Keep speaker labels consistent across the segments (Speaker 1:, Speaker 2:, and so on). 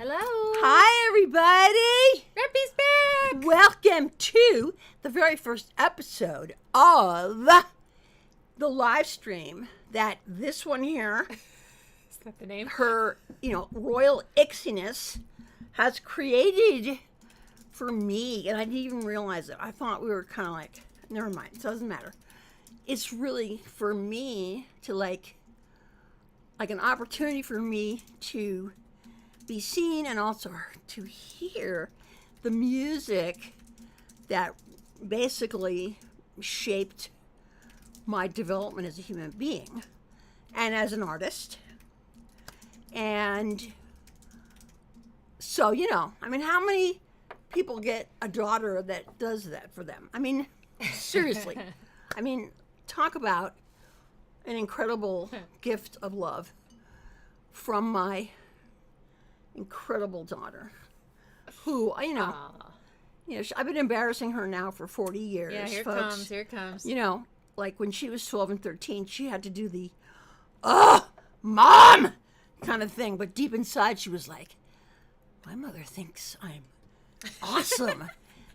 Speaker 1: Hello.
Speaker 2: Hi, everybody.
Speaker 1: Reppy's back.
Speaker 2: Welcome to the very first episode of the live stream that this one here,
Speaker 1: Is that the name?
Speaker 2: her, royal ixiness has created for me. And I didn't even realize it. I thought we were kind of like, never mind. It doesn't matter. It's really for me to like an opportunity for me to be seen and also to hear the music that basically shaped my development as a human being and as an artist. And so, how many people get a daughter that does that for them? I mean, seriously. Talk about an incredible gift of love from my incredible daughter, who, I've been embarrassing her now for 40 years.
Speaker 1: Yeah, here
Speaker 2: folks.
Speaker 1: it comes.
Speaker 2: Like when she was 12 and 13, she had to do the, Mom, kind of thing. But deep inside, she was like, my mother thinks I'm awesome.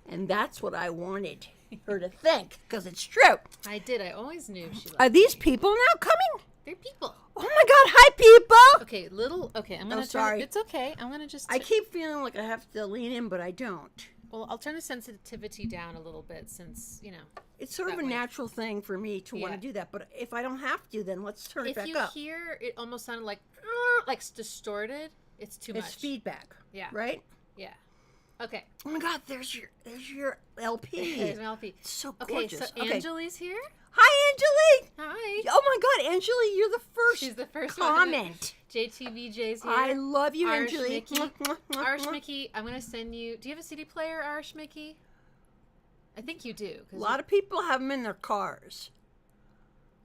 Speaker 2: And that's what I wanted her to think, because it's true.
Speaker 1: I did. I always knew she loved
Speaker 2: Are these people now coming?
Speaker 1: They're people.
Speaker 2: Oh my God, hi people!
Speaker 1: Okay, I'm gonna
Speaker 2: sorry.
Speaker 1: It's okay. I'm gonna just.
Speaker 2: I keep feeling like I have to lean in, but I don't.
Speaker 1: Well, I'll turn the sensitivity down a little bit since
Speaker 2: It's sort of a natural thing for me to want to do that, but if I don't have to, then let's turn it back up.
Speaker 1: If you hear it almost sounded like distorted, it's too much.
Speaker 2: It's feedback.
Speaker 1: Yeah.
Speaker 2: Right?
Speaker 1: Yeah. Okay.
Speaker 2: Oh my God, there's your LP.
Speaker 1: There's an LP.
Speaker 2: It's so
Speaker 1: Okay,
Speaker 2: gorgeous.
Speaker 1: so Anjali's here.
Speaker 2: Hi, Anjali.
Speaker 1: Hi.
Speaker 2: Oh my God, Anjali, you're the first.
Speaker 1: She's the first
Speaker 2: comment.
Speaker 1: JTVJ's here.
Speaker 2: I love you,
Speaker 1: Irish
Speaker 2: Anjali.
Speaker 1: Mickey. Irish Mickey, I'm going to send you. Do you have a CD player, Irish Mickey? I think you do.
Speaker 2: A lot of people have them in their cars.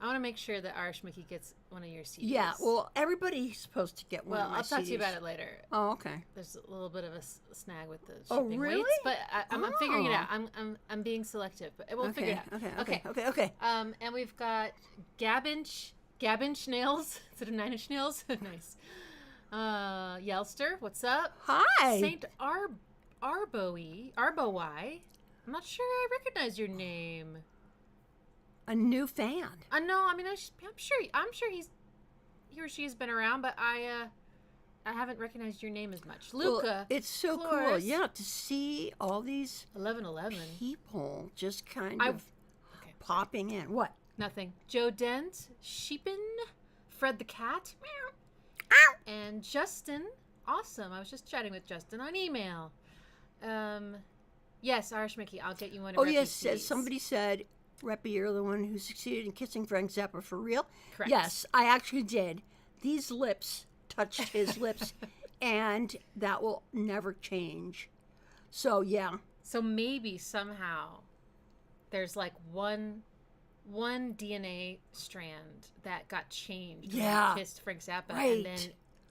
Speaker 1: I want to make sure that Irish Mickey gets one of your CDs.
Speaker 2: Yeah, well, everybody's supposed to get one of my
Speaker 1: I'll talk to you
Speaker 2: CDs.
Speaker 1: about it later.
Speaker 2: Oh, okay.
Speaker 1: There's a little bit of a snag with the
Speaker 2: Oh,
Speaker 1: shipping
Speaker 2: really?
Speaker 1: weights, but I'm figuring it out. I'm being selective, but we'll figure it out.
Speaker 2: Okay.
Speaker 1: And we've got Gabinch nails instead of 9-inch nails. Nice. Yelster, what's up?
Speaker 2: Hi.
Speaker 1: Saint Arbowai. I'm not sure I recognize your name.
Speaker 2: A new fan.
Speaker 1: No, I'm sure he or she has been around, but I haven't recognized your name as much. Luca.
Speaker 2: Well, it's so cool, yeah, to see all these
Speaker 1: 1111
Speaker 2: people just kind of popping in. What?
Speaker 1: Nothing. Joe Dent, Sheepin, Fred the cat, and Justin. Awesome. I was just chatting with Justin on email. Yes, Irish Mickey, I'll get you one of
Speaker 2: Oh,
Speaker 1: Reppy's
Speaker 2: yes,
Speaker 1: CDs.
Speaker 2: somebody said, Reppy, you're the one who succeeded in kissing Frank Zappa for real?
Speaker 1: Correct.
Speaker 2: Yes, I actually did. These lips touched his lips, and that will never change. So, yeah.
Speaker 1: So maybe somehow there's like one DNA strand that got changed when I kissed Frank Zappa, and then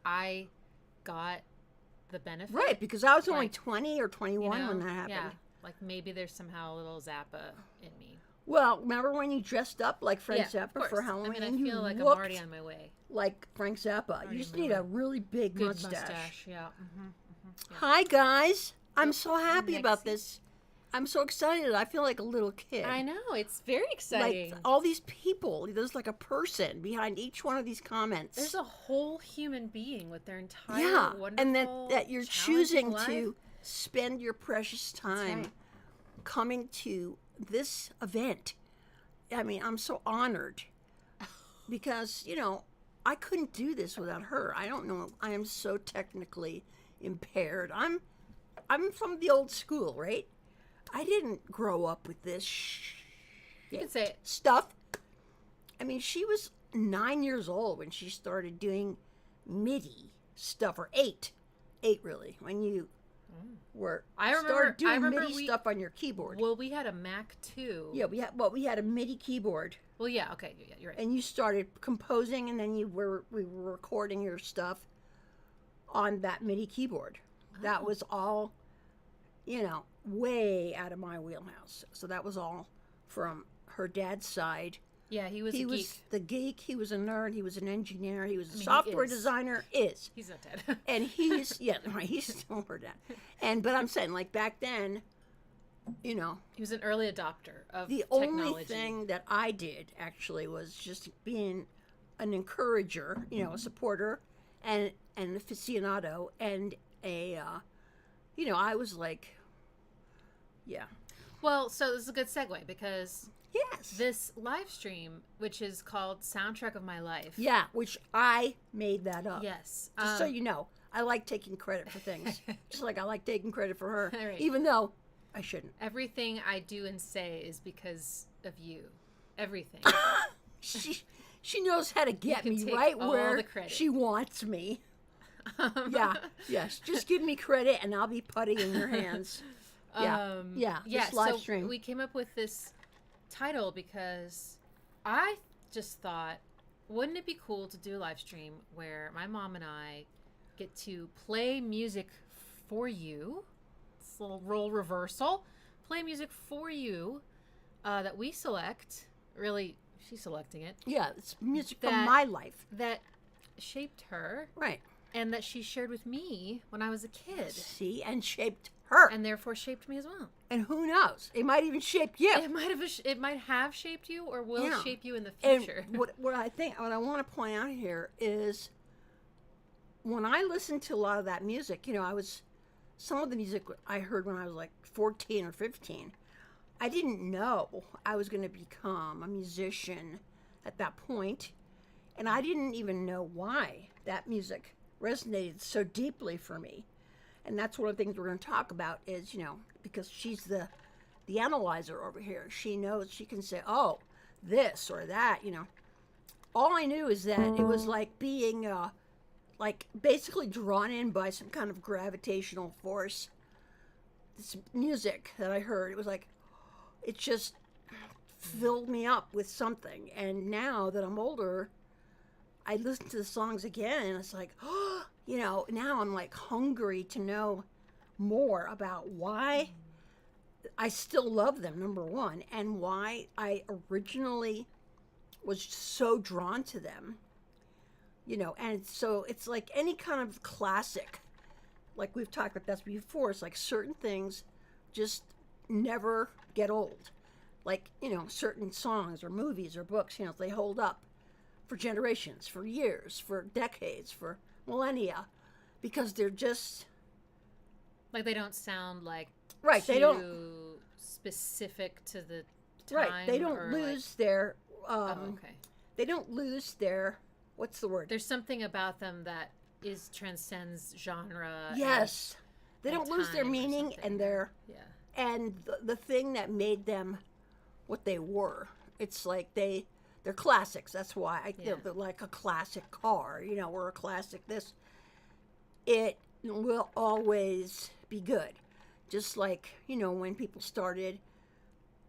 Speaker 1: I got the benefit.
Speaker 2: Right, because I was only 20 or 21 when that happened.
Speaker 1: Yeah, like maybe there's somehow a little Zappa in me.
Speaker 2: Well, remember when you dressed up like Frank Zappa for Halloween?
Speaker 1: I feel like I'm already on my way.
Speaker 2: Like Frank Zappa. You just need a really big mustache.
Speaker 1: Yeah. Yeah.
Speaker 2: Hi, guys. I'm so happy about this. I'm so excited. I feel like a little kid.
Speaker 1: I know. It's very exciting.
Speaker 2: Like all these people. There's like a person behind each one of these comments.
Speaker 1: There's a whole human being with their entire wonderful,
Speaker 2: and that you're choosing
Speaker 1: life.
Speaker 2: To spend your precious time coming to this event. I mean, I'm so honored because, I couldn't do this without her. I don't know. I am so technically impaired. I'm from the old school, right? I didn't grow up with this
Speaker 1: You can say it.
Speaker 2: stuff. I mean, she was 9 years old when she started doing MIDI stuff, or 8 really, when you started doing MIDI stuff on your keyboard.
Speaker 1: Well, we had a Mac too.
Speaker 2: Yeah, we had a MIDI keyboard.
Speaker 1: Well, yeah, okay, yeah, you're right.
Speaker 2: And you started composing, and then we were recording your stuff on that MIDI keyboard. That was all, way out of my wheelhouse. So that was all from her dad's side
Speaker 1: Yeah, he was a
Speaker 2: geek. He was the geek. He was a nerd. He was an engineer. He was a software designer. He's
Speaker 1: not dead.
Speaker 2: And he's, right, he's still dead. But I'm saying, like, back then, he
Speaker 1: was an early adopter of
Speaker 2: the
Speaker 1: technology.
Speaker 2: only thing that I did, actually, was just being an encourager, a supporter, and an aficionado, and I was like, yeah.
Speaker 1: Well, so this is a good segue because
Speaker 2: yes,
Speaker 1: this live stream, which is called Soundtrack of My Life.
Speaker 2: Yeah, which I made that up.
Speaker 1: Yes.
Speaker 2: Just so you know, I like taking credit for things. Just like I like taking credit for her,
Speaker 1: right.
Speaker 2: even though I shouldn't.
Speaker 1: Everything I do and say is because of you. Everything.
Speaker 2: She knows how to get me right where she wants me. Yes. Just give me credit and I'll be putty in your hands. This live stream.
Speaker 1: We came up with this title because I just thought, wouldn't it be cool to do a live stream where my mom and I get to play music for you? It's a little role reversal. Play music for you that we select. Really, she's selecting it.
Speaker 2: Yeah, it's music from my life.
Speaker 1: That shaped her.
Speaker 2: Right.
Speaker 1: And that she shared with me when I was a kid.
Speaker 2: See, and shaped her.
Speaker 1: And therefore shaped me as well.
Speaker 2: And who knows? It might even shape you.
Speaker 1: It might have shaped you or will shape you in the future.
Speaker 2: And what I want to point out here is when I listened to a lot of that music, some of the music I heard when I was like 14 or 15, I didn't know I was going to become a musician at that point, and I didn't even know why that music resonated so deeply for me. And that's one of the things we're going to talk about is, because she's the analyzer over here. She knows, she can say, oh, this or that, All I knew is that it was like being, basically drawn in by some kind of gravitational force. This music that I heard, it was like, it just filled me up with something. And now that I'm older, I listen to the songs again, and it's like, now I'm like hungry to know more about why I still love them, number one, and why I originally was so drawn to them, and so it's like any kind of classic, like we've talked about that before. It's like certain things just never get old, like, certain songs or movies or books, they hold up for generations, for years, for decades, for millennia, because they're just
Speaker 1: like, they don't sound like
Speaker 2: they don't
Speaker 1: specific to the time,
Speaker 2: they don't lose their they don't lose their, what's the word,
Speaker 1: there's something about them that transcends genre.
Speaker 2: Yes, they don't lose their meaning and their and the thing that made them what they were. It's like they're classics. That's why they're like a classic car, or a classic this. It will always be good. Just like, when people started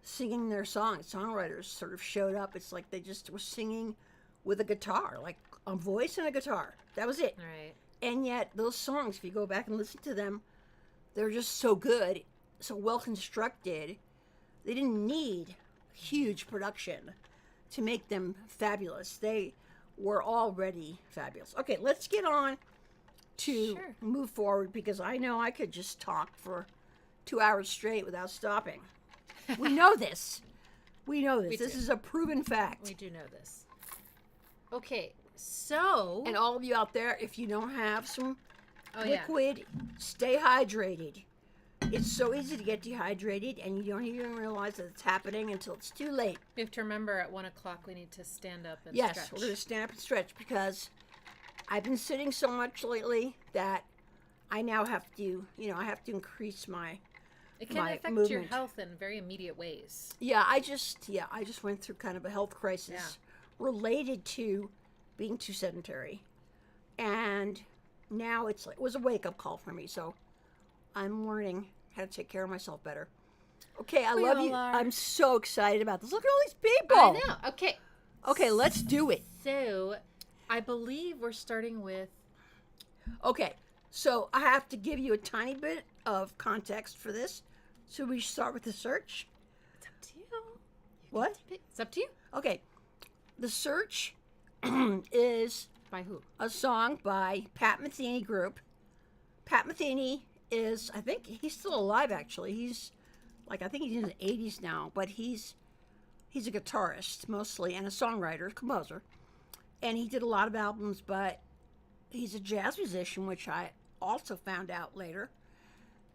Speaker 2: singing their songs, songwriters sort of showed up. It's like they just were singing with a guitar, like a voice and a guitar. That was it.
Speaker 1: Right.
Speaker 2: And yet those songs, if you go back and listen to them, they're just so good, so well constructed. They didn't need huge production to make them fabulous. They were already fabulous. Okay, let's get on to move forward, because I know I could just talk for 2 hours straight without stopping. We know this. This is a proven fact.
Speaker 1: We do know this. Okay, so...
Speaker 2: And all of you out there, if you don't have some liquid, stay hydrated. It's so easy to get dehydrated, and you don't even realize that it's happening until it's too late.
Speaker 1: We have to remember at 1 o'clock we need to stand up and
Speaker 2: stretch.
Speaker 1: Yes,
Speaker 2: we're going to stand up and stretch, because I've been sitting so much lately that I now have to, I have to increase my
Speaker 1: It can affect
Speaker 2: movement.
Speaker 1: Your health in very immediate ways.
Speaker 2: Yeah, I just went through kind of a health crisis related to being too sedentary. And now it was a wake-up call for me, so I'm learning how to take care of myself better. Okay, I love you. I'm so excited about this. Look at all these people.
Speaker 1: I know. Okay.
Speaker 2: Okay, let's do it.
Speaker 1: So, I believe we're starting with...
Speaker 2: Okay, so I have to give you a tiny bit of context for this. So we start with the search.
Speaker 1: It's up to you.
Speaker 2: What?
Speaker 1: It's up to you.
Speaker 2: Okay, The Search is
Speaker 1: by who?
Speaker 2: A song by Pat Metheny Group. Pat Metheny is, I think he's still alive actually. He's like, I think he's in his 80s now, but he's a guitarist mostly and a songwriter, composer. And he did a lot of albums, but he's a jazz musician, which I also found out later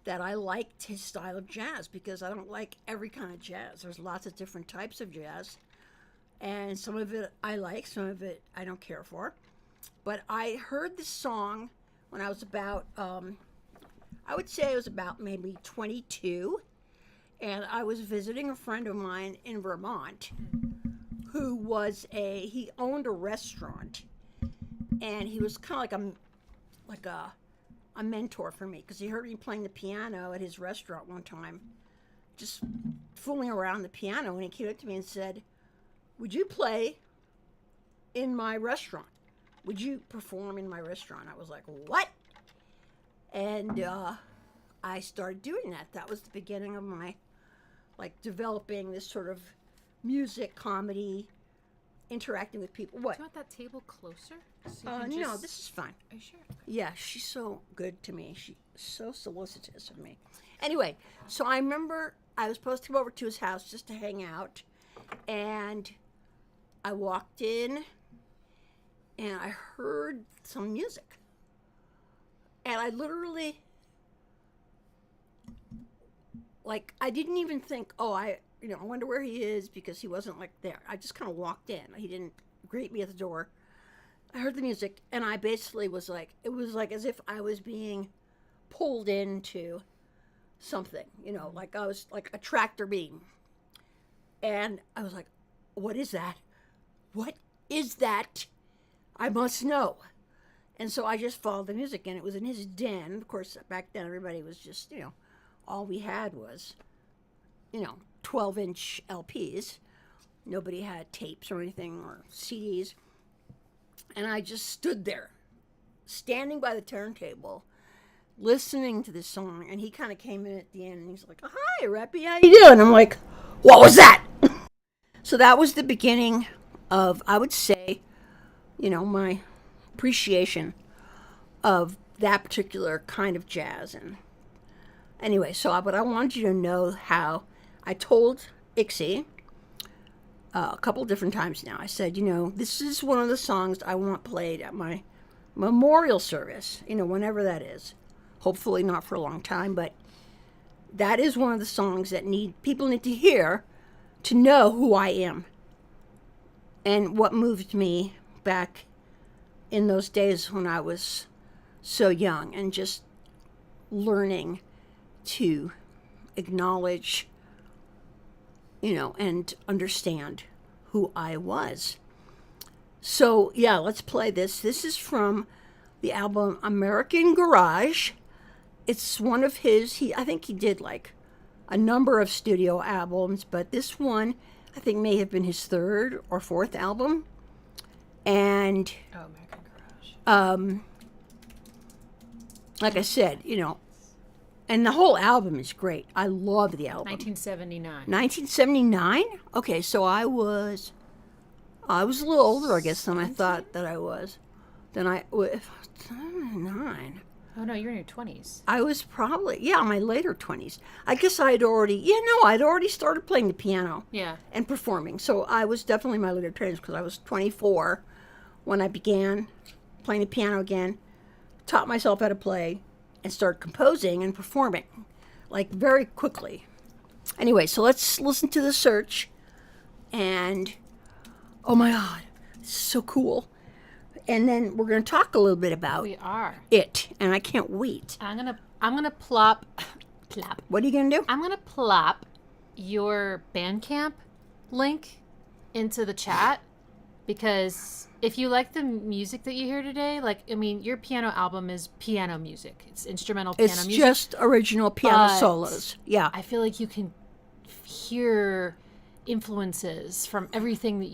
Speaker 2: that I liked his style of jazz because I don't like every kind of jazz. There's lots of different types of jazz. And some of it I like, some of it I don't care for. But I heard this song when I was about, I would say I was about maybe 22. And I was visiting a friend of mine in Vermont who he owned a restaurant. And he was kind of like a mentor for me because he heard me playing the piano at his restaurant one time, just fooling around the piano. And he came up to me and said, "Would you play in my restaurant? Would you perform in my restaurant?" I was like, "What?" And I started doing that. That was the beginning of my, like, developing this sort of music, comedy, interacting with people. What?
Speaker 1: Do you want that table closer?
Speaker 2: No, this is fine.
Speaker 1: Are you sure?
Speaker 2: Yeah, she's so good to me. She's so solicitous of me. Anyway, so I remember I was supposed to go over to his house just to hang out, and I walked in, and I heard some music. And I literally, like, I didn't even think, I wonder where he is because he wasn't, like, there. I just kind of walked in. He didn't greet me at the door. I heard the music, and I basically was like, it was like as if I was being pulled into something, like I was like a tractor beam. And I was like, what is that? What is that? I must know. And so I just followed the music, and it was in his den. Of course, back then everybody was just, all we had was, 12-inch LPs. Nobody had tapes or anything or CDs. And I just stood there, standing by the turntable, listening to this song. And he kind of came in at the end, and he's like, "Hi, Reppy, how you doing?" I'm like, "What was that?" So that was the beginning of, I would say, my appreciation of that particular kind of jazz. And anyway, but I wanted you to know how I told Ixie a couple different times now. I said, this is one of the songs I want played at my memorial service, whenever that is. Hopefully not for a long time, but that is one of the songs that people need to hear to know who I am and what moved me back in those days when I was so young and just learning to acknowledge, and understand who I was. So, yeah, let's play this. This is from the album American Garage. It's one of his, I think he did like a number of studio albums, but this one I think may have been his third or fourth album. And
Speaker 1: American Garage.
Speaker 2: Like I said, and the whole album is great. I love the album.
Speaker 1: 1979.
Speaker 2: 1979? Okay, so I was a little older, I guess, than I thought that I was. Then I was 9.
Speaker 1: Oh, no, you're in your 20s.
Speaker 2: I was probably, my later 20s. I guess I'd already started playing the piano.
Speaker 1: Yeah.
Speaker 2: And performing. So I was definitely in my later 20s because I was 24 when I began playing the piano again, taught myself how to play, and started composing and performing, like, very quickly. Anyway, so let's listen to The Search. And, oh my God, this is so cool. And then we're going to talk a little bit about it, and I can't wait.
Speaker 1: I'm gonna plop.
Speaker 2: What are you going to do?
Speaker 1: I'm gonna plop your Bandcamp link into the chat because if you like the music that you hear today, your piano album is piano music. It's instrumental piano music. It's
Speaker 2: just original piano solos. Yeah.
Speaker 1: I feel like you can hear influences from everything that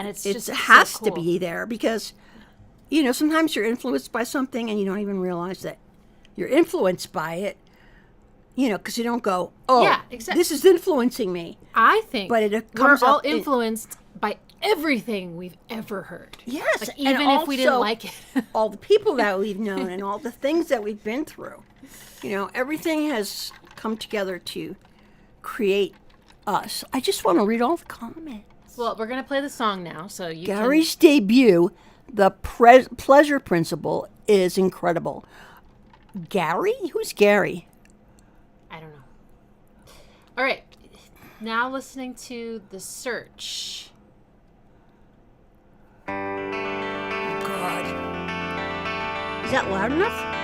Speaker 1: it's just
Speaker 2: it has
Speaker 1: so cool.
Speaker 2: to be there because, sometimes you're influenced by something and you don't even realize that you're influenced by it, because you don't go, "Oh, yeah, exactly. This is influencing me."
Speaker 1: I think
Speaker 2: but it comes
Speaker 1: we're all influenced everything we've ever heard.
Speaker 2: Yes,
Speaker 1: like, even if we didn't like it.
Speaker 2: all the people that we've known and all the things that we've been through. You know, everything has come together to create us. I just want to read all the comments.
Speaker 1: Well, we're going to play the song now, so you
Speaker 2: Gary's debut, The Pleasure Principle, is incredible. Gary? Who's Gary?
Speaker 1: I don't know. All right. Now listening to The Search.
Speaker 2: Oh, God. Is that loud enough?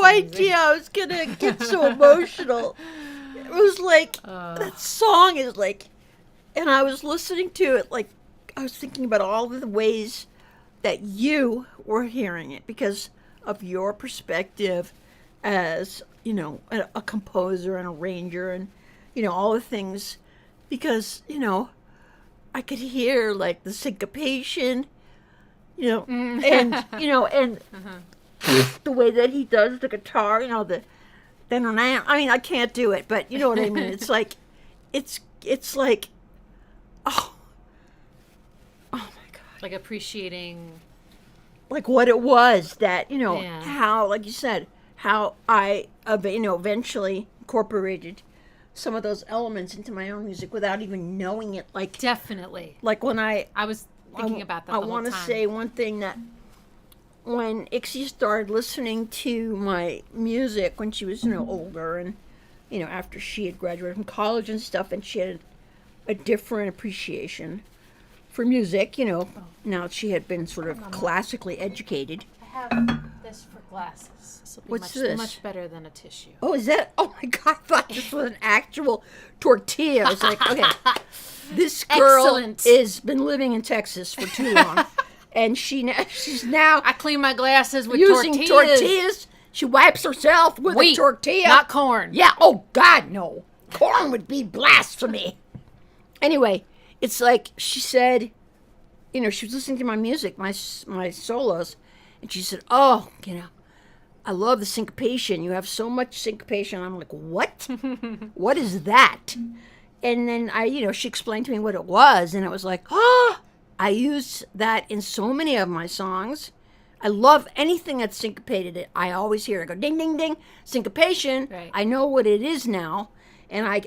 Speaker 2: idea I was going to get so emotional. It was like, that song is like, and I was listening to it, like, I was thinking about all of the ways that you were hearing it because of your perspective as, you know, a composer and arranger and, you know, all the things. Because, you know, I could hear, like, the syncopation, you know, and, you know, and the way that he does the guitar, you know, I mean, I can't do it, but you know what I mean? It's like, it's like, oh my God.
Speaker 1: Like appreciating.
Speaker 2: Like what it was that, you know, how, like you said, how I, you know, eventually incorporated some of those elements into my own music without even knowing it. Like,
Speaker 1: definitely.
Speaker 2: Like when I
Speaker 1: was thinking about that.
Speaker 2: I want to say one thing that when Ixie started listening to my music when she was, you know, older and, you know, after she had graduated from college and stuff, and she had a different appreciation for music, you know, now that she had been sort of classically educated.
Speaker 1: I have this for glasses. This will be
Speaker 2: What's this?
Speaker 1: Much better than a tissue.
Speaker 2: Oh, is that? Oh my God, I thought this was an actual tortilla. I was like, okay, this girl has been living in Texas for too long. And she's now
Speaker 1: I clean my glasses with
Speaker 2: using tortillas. She wipes herself with a tortilla.
Speaker 1: Not corn.
Speaker 2: Yeah. Oh God, no. Corn would be blasphemy. Anyway, it's like she said, you know, she was listening to my music, my solos, and she said, "Oh, you know, I love the syncopation. You have so much syncopation." I'm like, "What? What is that?" And then she explained to me what it was, and it was like, "Oh." I use that in so many of my songs. I love anything that's syncopated. I always hear it. I go ding, ding, ding, syncopation.
Speaker 1: Right.
Speaker 2: I know what it is now, and I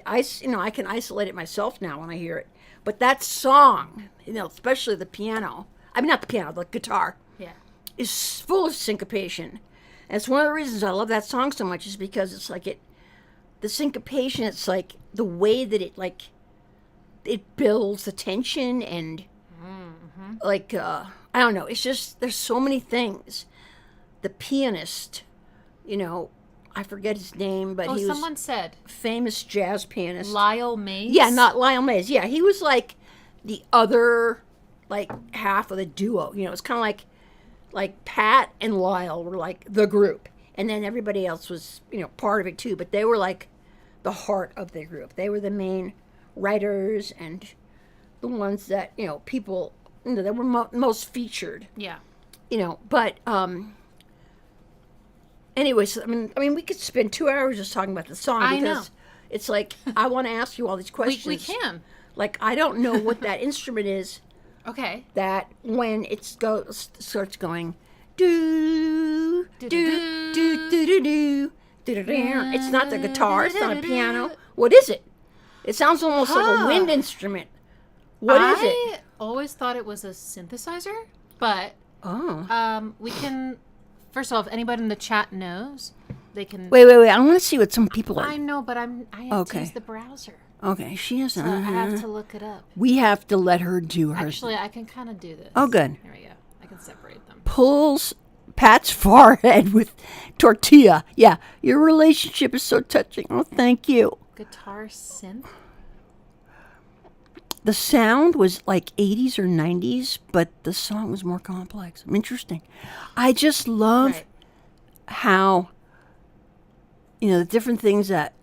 Speaker 2: can isolate it myself now when I hear it. But that song, you know, especially the piano. I mean, not the piano, the guitar.
Speaker 1: Yeah.
Speaker 2: Is full of syncopation. And it's one of the reasons I love that song so much is because it's like the syncopation. It's like the way that it builds the tension and. Like, I don't know, it's just, there's so many things. The pianist, you know, I forget his name, but he was
Speaker 1: someone said
Speaker 2: famous jazz pianist.
Speaker 1: Lyle Mays?
Speaker 2: Yeah, not Lyle Mays. Yeah, he was like the other, like, half of the duo. You know, it's kind of like Pat and Lyle were like the group. And then everybody else was, you know, part of it too. But they were like the heart of the group. They were the main writers and the ones that, you know, people... You know, that were most featured.
Speaker 1: Yeah.
Speaker 2: You know, but anyways, I mean, we could spend 2 hours just talking about the song.
Speaker 1: I
Speaker 2: because
Speaker 1: know.
Speaker 2: It's like I want to ask you all these questions.
Speaker 1: We can.
Speaker 2: Like I don't know what that instrument is.
Speaker 1: Okay.
Speaker 2: That when it starts going, do do do do do do do. It's not the guitar. It's not a piano. What is it? It sounds almost like a wind instrument. What is it?
Speaker 1: I always thought it was a synthesizer, but we can. First of all, if anybody in the chat knows, they can.
Speaker 2: Wait! I want to see what some people are.
Speaker 1: I know, but I have to use the browser.
Speaker 2: Okay, she has.
Speaker 1: So I have to look it up.
Speaker 2: We have to let her do her.
Speaker 1: Actually, I can kind of do this.
Speaker 2: Oh, good.
Speaker 1: Here we go. I can separate them.
Speaker 2: Pulls Pat's forehead with tortilla. Yeah, your relationship is so touching. Oh, thank you.
Speaker 1: Guitar synth.
Speaker 2: The sound was like 80s or 90s, but the song was more complex. Interesting. I just love how, you know, the different things that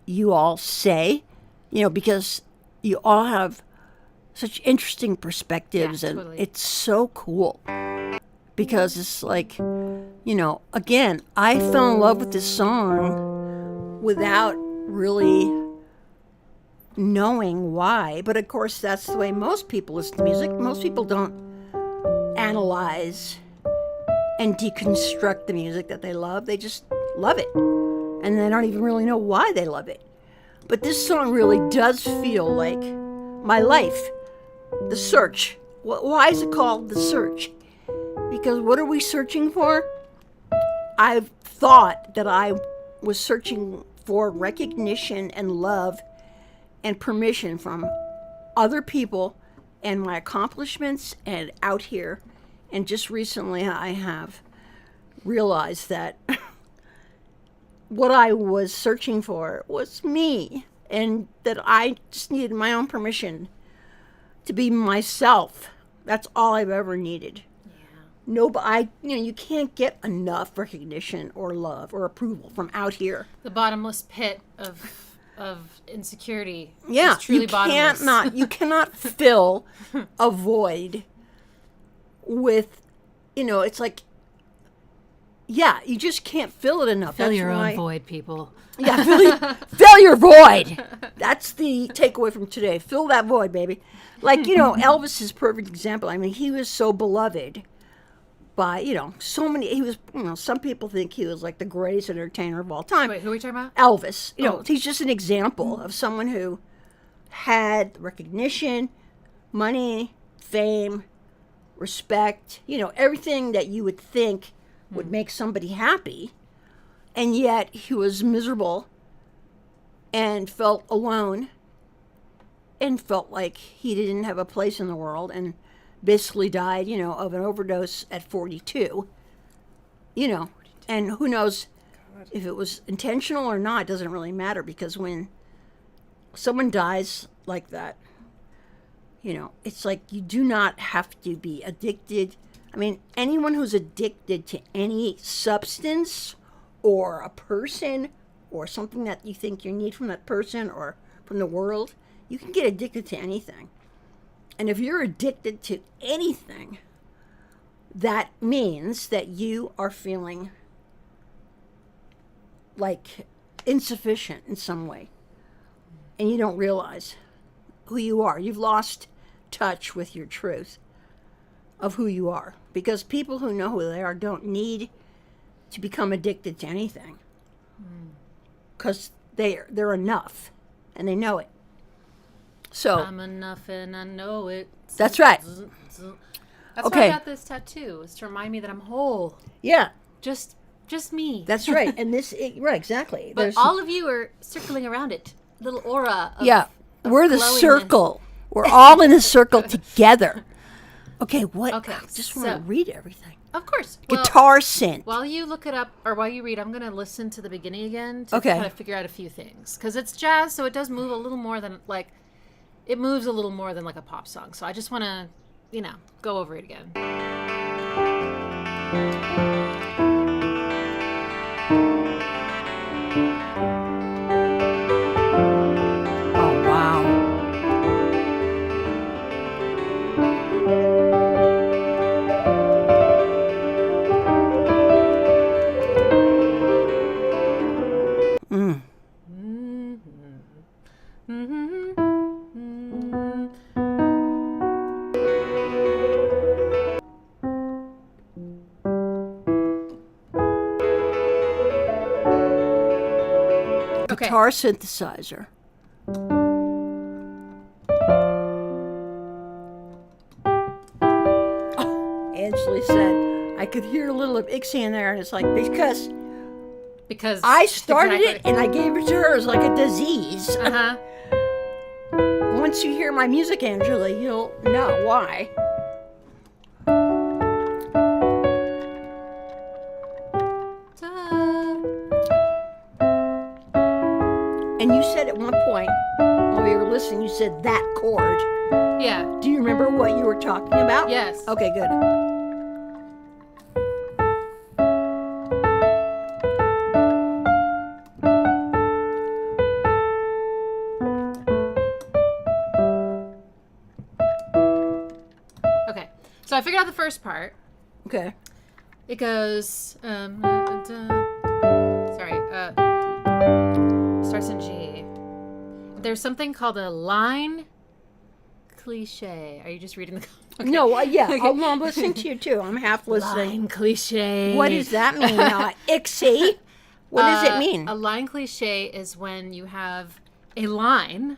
Speaker 2: you all say, you know, because you all have such interesting perspectives, and
Speaker 1: totally.
Speaker 2: It's so cool. Because it's like, you know, again, I fell in love with this song without really knowing why, but of course that's the way most people listen to music. Most people don't analyze and deconstruct the music that they love. They just love it, and they don't even really know why they love it. But this song really does feel like my life. The search. Why is it called The Search? Because what are we searching for? I've thought that I was searching for recognition and love and permission from other people and my accomplishments and out here. And just recently I have realized that what I was searching for was me, and that I just needed my own permission to be myself. That's all I've ever needed. You can't get enough recognition or love or approval from out here.
Speaker 1: The bottomless pit of insecurity.
Speaker 2: Yeah,
Speaker 1: is truly bottomless.
Speaker 2: You cannot fill a void with, it's like, you just can't fill it enough.
Speaker 1: Fill your own void, people.
Speaker 2: Yeah, fill your void. That's the takeaway from today. Fill that void, baby. Like, Elvis is a perfect example. I mean, he was so beloved by, so many. He was, some people think he was like the greatest entertainer of all time.
Speaker 1: Wait, who are we talking about?
Speaker 2: Elvis. He's just an example of someone who had recognition, money, fame, respect, everything that you would think would make somebody happy. And yet he was miserable and felt alone and felt like he didn't have a place in the world, and basically died, of an overdose at 42. And who knows if it was intentional or not. It doesn't really matter, because when someone dies like that, it's like you do not have to be addicted. I mean, anyone who's addicted to any substance or a person or something that you think you need from that person or from the world, you can get addicted to anything. And if you're addicted to anything, that means that you are feeling like insufficient in some way. And you don't realize who you are. You've lost touch with your truth of who you are. Because people who know who they are don't need to become addicted to anything. Because they're enough. And they know it. So
Speaker 1: I'm enough and I know it.
Speaker 2: That's right.
Speaker 1: That's why I got this tattoo. It's to remind me that I'm whole.
Speaker 2: Yeah.
Speaker 1: Just me.
Speaker 2: That's right. And right, exactly.
Speaker 1: But all of you are circling around it. Little aura of,
Speaker 2: we're the circle. We're all in a circle together. Okay, what?
Speaker 1: Okay,
Speaker 2: I just want to read everything.
Speaker 1: Of course.
Speaker 2: Guitar synth.
Speaker 1: While you look it up, or while you read, I'm going to listen to the beginning again to kind of figure out a few things. Because it's jazz, so it does move a little more than, it moves a little more than like a pop song. So I just want to, go over it again.
Speaker 2: Oh, wow. Guitar synthesizer. Oh, Angela said, I could hear a little of Ixie in there, and it's like, because I started it and I gave it to her as like a disease.
Speaker 1: Uh-huh.
Speaker 2: Once you hear my music, Angela, you'll know why. And you said at one point, while we were listening, you said that chord.
Speaker 1: Yeah.
Speaker 2: Do you remember what you were talking about?
Speaker 1: Yes.
Speaker 2: Okay, good.
Speaker 1: Okay. So I figured out the first part.
Speaker 2: Okay.
Speaker 1: It goes, starts in G. There's something called a line cliche. Are you just reading the... Okay.
Speaker 2: No, I'm listening to you too. I'm half listening.
Speaker 1: Line cliche.
Speaker 2: What does that mean? Ixie? What does it mean?
Speaker 1: A line cliche is when you have a line,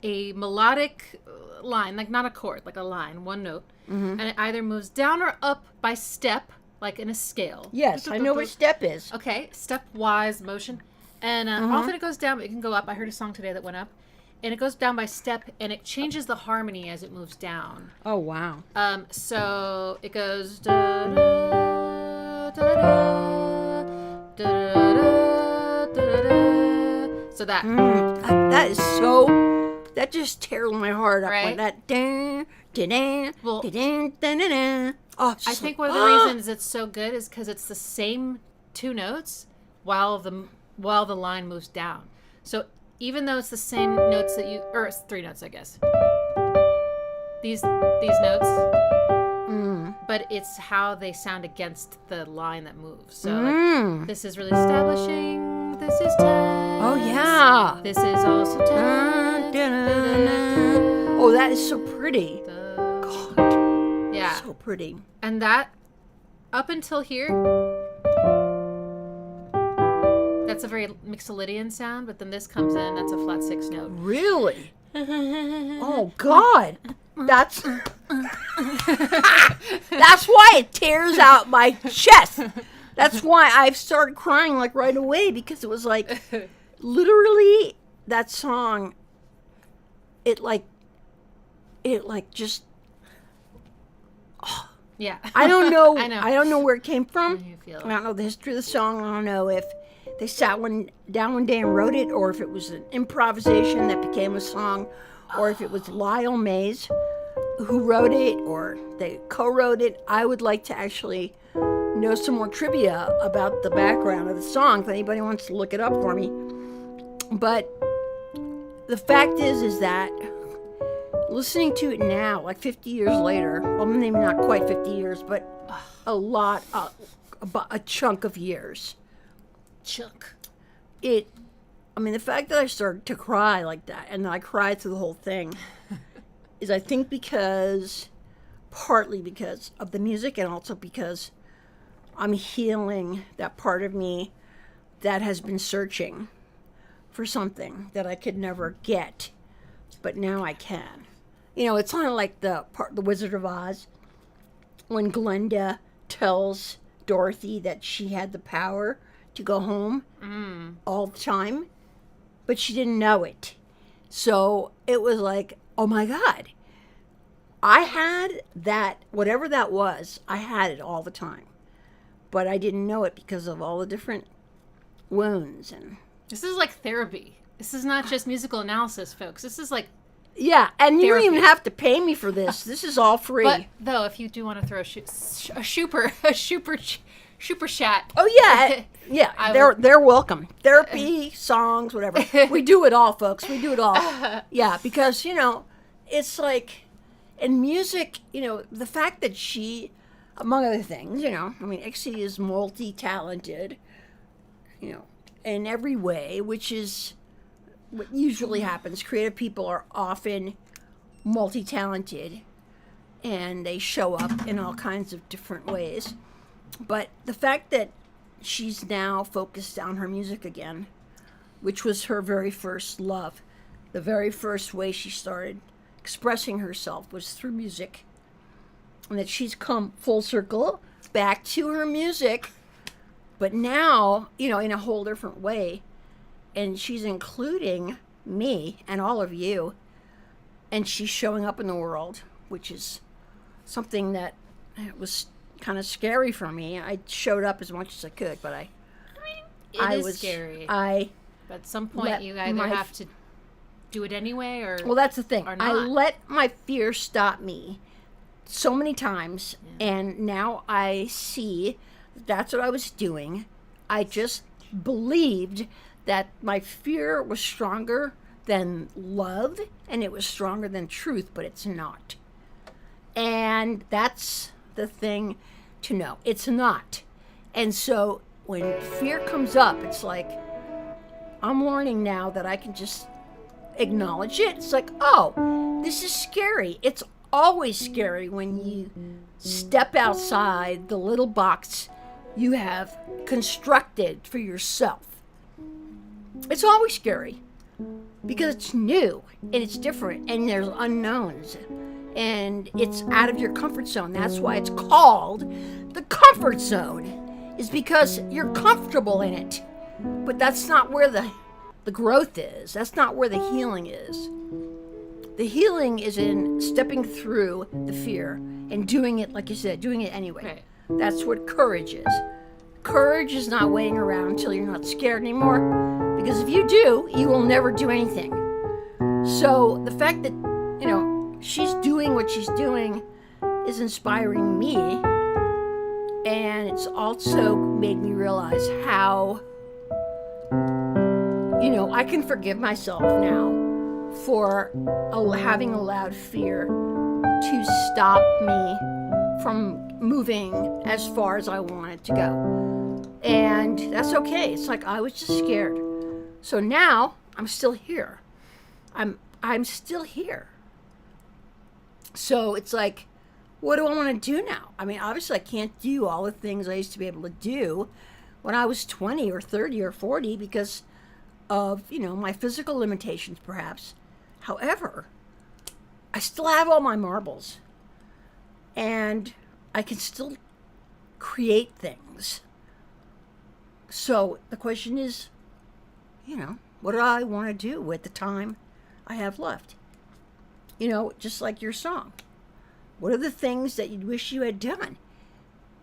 Speaker 1: a melodic line, like not a chord, like a line, one note, and it either moves down or up by step, like in a scale.
Speaker 2: Yes, I know what step is.
Speaker 1: Okay, stepwise motion. And often it goes down, but it can go up. I heard a song today that went up. And it goes down by step, and it changes the harmony as it moves down.
Speaker 2: Oh, wow.
Speaker 1: So it goes da da da da da da da So that.
Speaker 2: That is so. That just tears my heart up.
Speaker 1: Right?
Speaker 2: Like that. Dun, dun, dun,
Speaker 1: Well,
Speaker 2: dun, dun, dun, dun, dun. Oh,
Speaker 1: I think one of the reasons it's so good is because it's the same 2 notes while the line moves down. So even though it's the same notes that or it's 3 notes, I guess. These notes, but it's how they sound against the line that moves. So like, this is really establishing. This is tense.
Speaker 2: Oh yeah.
Speaker 1: This is also tense.
Speaker 2: Oh, that is so pretty. God.
Speaker 1: Yeah.
Speaker 2: So pretty.
Speaker 1: And that, up until here, that's a very Mixolydian sound, but then this comes in, that's a flat 6 note.
Speaker 2: Really? Oh God. That's why it tears out my chest. That's why I've started crying like right away, because it was like literally that song. It just. Oh,
Speaker 1: yeah.
Speaker 2: I don't know.
Speaker 1: I know.
Speaker 2: I don't know where it came from.
Speaker 1: You feel
Speaker 2: I don't know the history of the song. I don't know if they sat down one day and wrote it, or if it was an improvisation that became a song, or if it was Lyle Mays who wrote it, or they co-wrote it. I would like to actually know some more trivia about the background of the song if anybody wants to look it up for me. But the fact is that listening to it now, like 50 years later, well, maybe not quite 50 years, but a chunk of years. The fact that I started to cry like that, and I cried through the whole thing, is I think partly because of the music, and also because I'm healing that part of me that has been searching for something that I could never get, but now I can. It's kind of like the Wizard of Oz, when Glinda tells Dorothy that she had the power to go home all the time, but she didn't know it. So it was like, oh my God, I had that, whatever that was, I had it all the time, but I didn't know it because of all the different wounds. And
Speaker 1: this is like therapy. This is not just musical analysis, folks. This is like
Speaker 2: yeah, and
Speaker 1: therapy.
Speaker 2: You don't even have to pay me for this. This is all free.
Speaker 1: But though, if you do want to throw a super chat.
Speaker 2: Oh yeah, they're welcome. Therapy, songs, whatever. We do it all, folks. We do it all. Yeah, because it's like in music, the fact that she, among other things, Ixie is multi-talented, in every way, which is what usually happens. Creative people are often multi-talented, and they show up in all kinds of different ways. But the fact that she's now focused on her music again, which was her very first love, the very first way she started expressing herself was through music, and that she's come full circle back to her music, but now, in a whole different way, and she's including me and all of you, and she's showing up in the world, which is something that was kind of scary for me. I showed up as much as I could, but
Speaker 1: it is scary. But at some point, you either have to do it anyway, or
Speaker 2: well, that's the thing.
Speaker 1: Or not.
Speaker 2: I let my fear stop me so many times, and now I see that's what I was doing. I just believed that my fear was stronger than love, and it was stronger than truth, but it's not. And that's the thing to know. It's not. And so when fear comes up, it's like, I'm learning now that I can just acknowledge it. It's like, oh, this is scary. It's always scary when you step outside the little box you have constructed for yourself. It's always scary because it's new and it's different and there's unknowns and it's out of your comfort zone. That's why it's called the comfort zone, is because you're comfortable in it. But that's not where the growth is. That's not where the healing is. The healing is in stepping through the fear and doing it, like you said, doing it anyway.
Speaker 1: Right.
Speaker 2: That's what courage is. Courage is not waiting around until you're not scared anymore, Because if you do, you will never do anything. So the fact that, she's doing what she's doing is inspiring me. And it's also made me realize how, I can forgive myself now for having allowed fear to stop me from moving as far as I wanted to go. And that's okay. It's like I was just scared. So now I'm still here. I'm still here. So it's like, what do I want to do now? I mean, obviously I can't do all the things I used to be able to do when I was 20 or 30 or 40 because of, my physical limitations perhaps. However, I still have all my marbles. And I can still create things. So the question is, what do I want to do with the time I have left? Just like your song. What are the things that you wish you had done?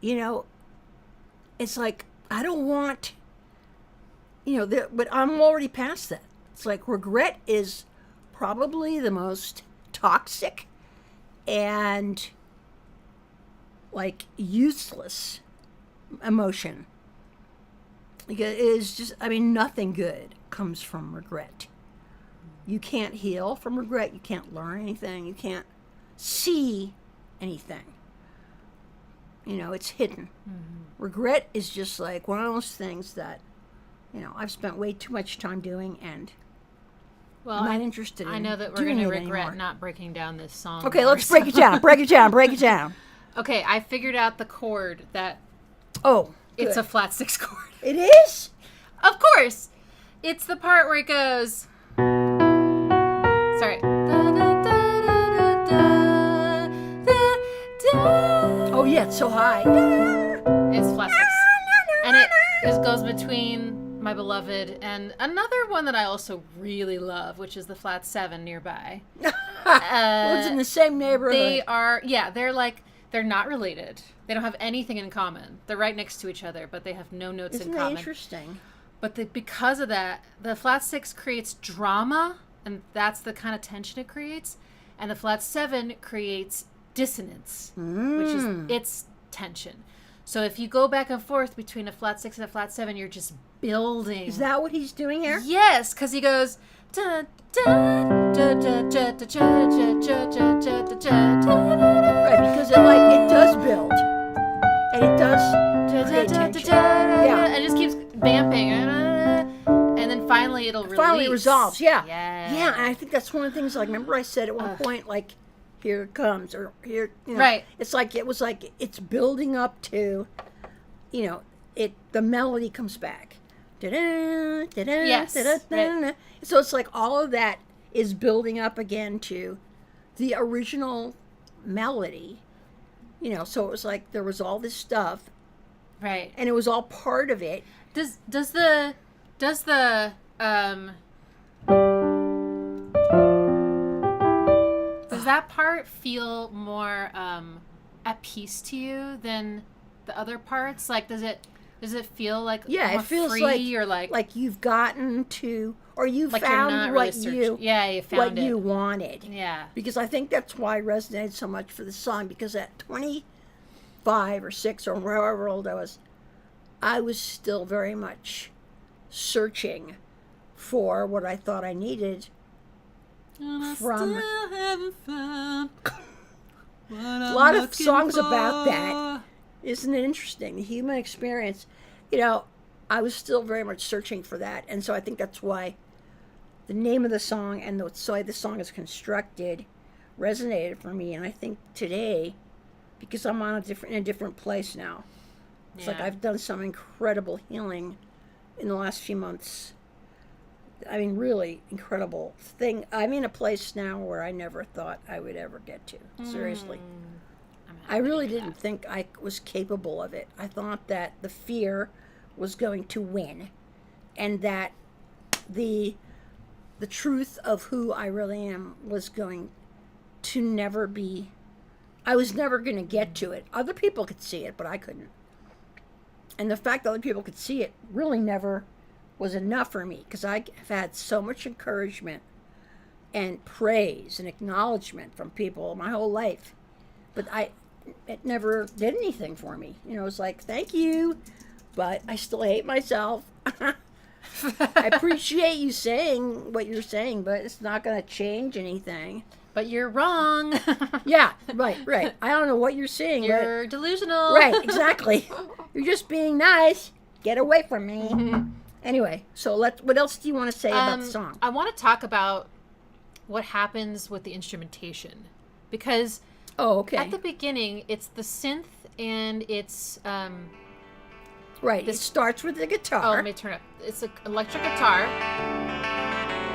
Speaker 2: It's like, I don't want, but I'm already past that. It's like regret is probably the most toxic and like useless emotion. Because it is just, nothing good comes from regret. You can't heal from regret. You can't learn anything. You can't see anything. It's hidden. Mm-hmm. Regret is just like one of those things that, I've spent way too much time doing and I'm not interested in.
Speaker 1: I know that we're going to regret not breaking down this song.
Speaker 2: Okay, let's break it down. Break it down. Okay,
Speaker 1: I figured out the chord that...
Speaker 2: Oh, good.
Speaker 1: It's a flat 6 chord.
Speaker 2: It is?
Speaker 1: Of course. It's the part where it goes... Sorry.
Speaker 2: Oh, yeah, it's so high.
Speaker 1: It's flat 6. And it goes between My Beloved and another one that I also really love, which is the flat 7 nearby.
Speaker 2: It's in the same neighborhood.
Speaker 1: They're not related. They don't have anything in common. They're right next to each other, but they have no notes in common.
Speaker 2: Isn't that interesting?
Speaker 1: But because of that, the flat 6 creates drama, and that's the kind of tension it creates. And the flat 7 creates dissonance, which is its tension. So if you go back and forth between a flat 6 and a flat 7, you're just building.
Speaker 2: Is that what he's doing here?
Speaker 1: Yes, because he goes... Right,
Speaker 2: because it does build. And it does create tension. Yeah.
Speaker 1: And it just keeps vamping. And then finally it'll release.
Speaker 2: Finally resolves, yeah.
Speaker 1: Yeah,
Speaker 2: and I think that's one of the things, like, remember I said at one point, like, here it comes, or here,
Speaker 1: Right.
Speaker 2: It's like, it's building up to, the melody comes back.
Speaker 1: Yes, right.
Speaker 2: So it's like all of that is building up again to the original melody. So it was like there was all this stuff.
Speaker 1: Right.
Speaker 2: And it was all part of it.
Speaker 1: Does the does that part feel more at peace to you than the other parts? Like, does it feel like more
Speaker 2: it feels
Speaker 1: free, or
Speaker 2: like you've gotten to, or you
Speaker 1: like
Speaker 2: found
Speaker 1: really
Speaker 2: you
Speaker 1: found
Speaker 2: you wanted.
Speaker 1: Yeah.
Speaker 2: Because I think that's why I resonated so much for the song, because at 25 or 6 or however old I was still very much searching for what I thought I needed from a lot of songs about that. Isn't it interesting? The human experience. I was still very much searching for that. And so I think that's why the name of the song and the way the song is constructed resonated for me. And I think today, because I'm in a different place now, it's like I've done some incredible healing in the last few months. Really incredible thing. I'm in a place now where I never thought I would ever get to. Seriously. I really didn't think I was capable of it. I thought that the fear was going to win, and that the truth of who I really am was going to never be... I was never going to get to it. Other people could see it, but I couldn't. And the fact that other people could see it really never was enough for me because I've had so much encouragement and praise and acknowledgement from people my whole life. But it never did anything for me. You know, it's like, thank you, but I still hate myself. I appreciate you saying what you're saying, but it's not going to change anything.
Speaker 1: But you're wrong.
Speaker 2: Yeah, right. I don't know what you're saying.
Speaker 1: You're delusional.
Speaker 2: Right, exactly. You're just being nice. Get away from me. Mm-hmm. Anyway, so what else do you want to say about the song?
Speaker 1: I want to talk about what happens with the instrumentation. Because at the beginning, it's the synth and it's...
Speaker 2: right, it starts with the guitar.
Speaker 1: Oh, let me turn up. It's an electric guitar.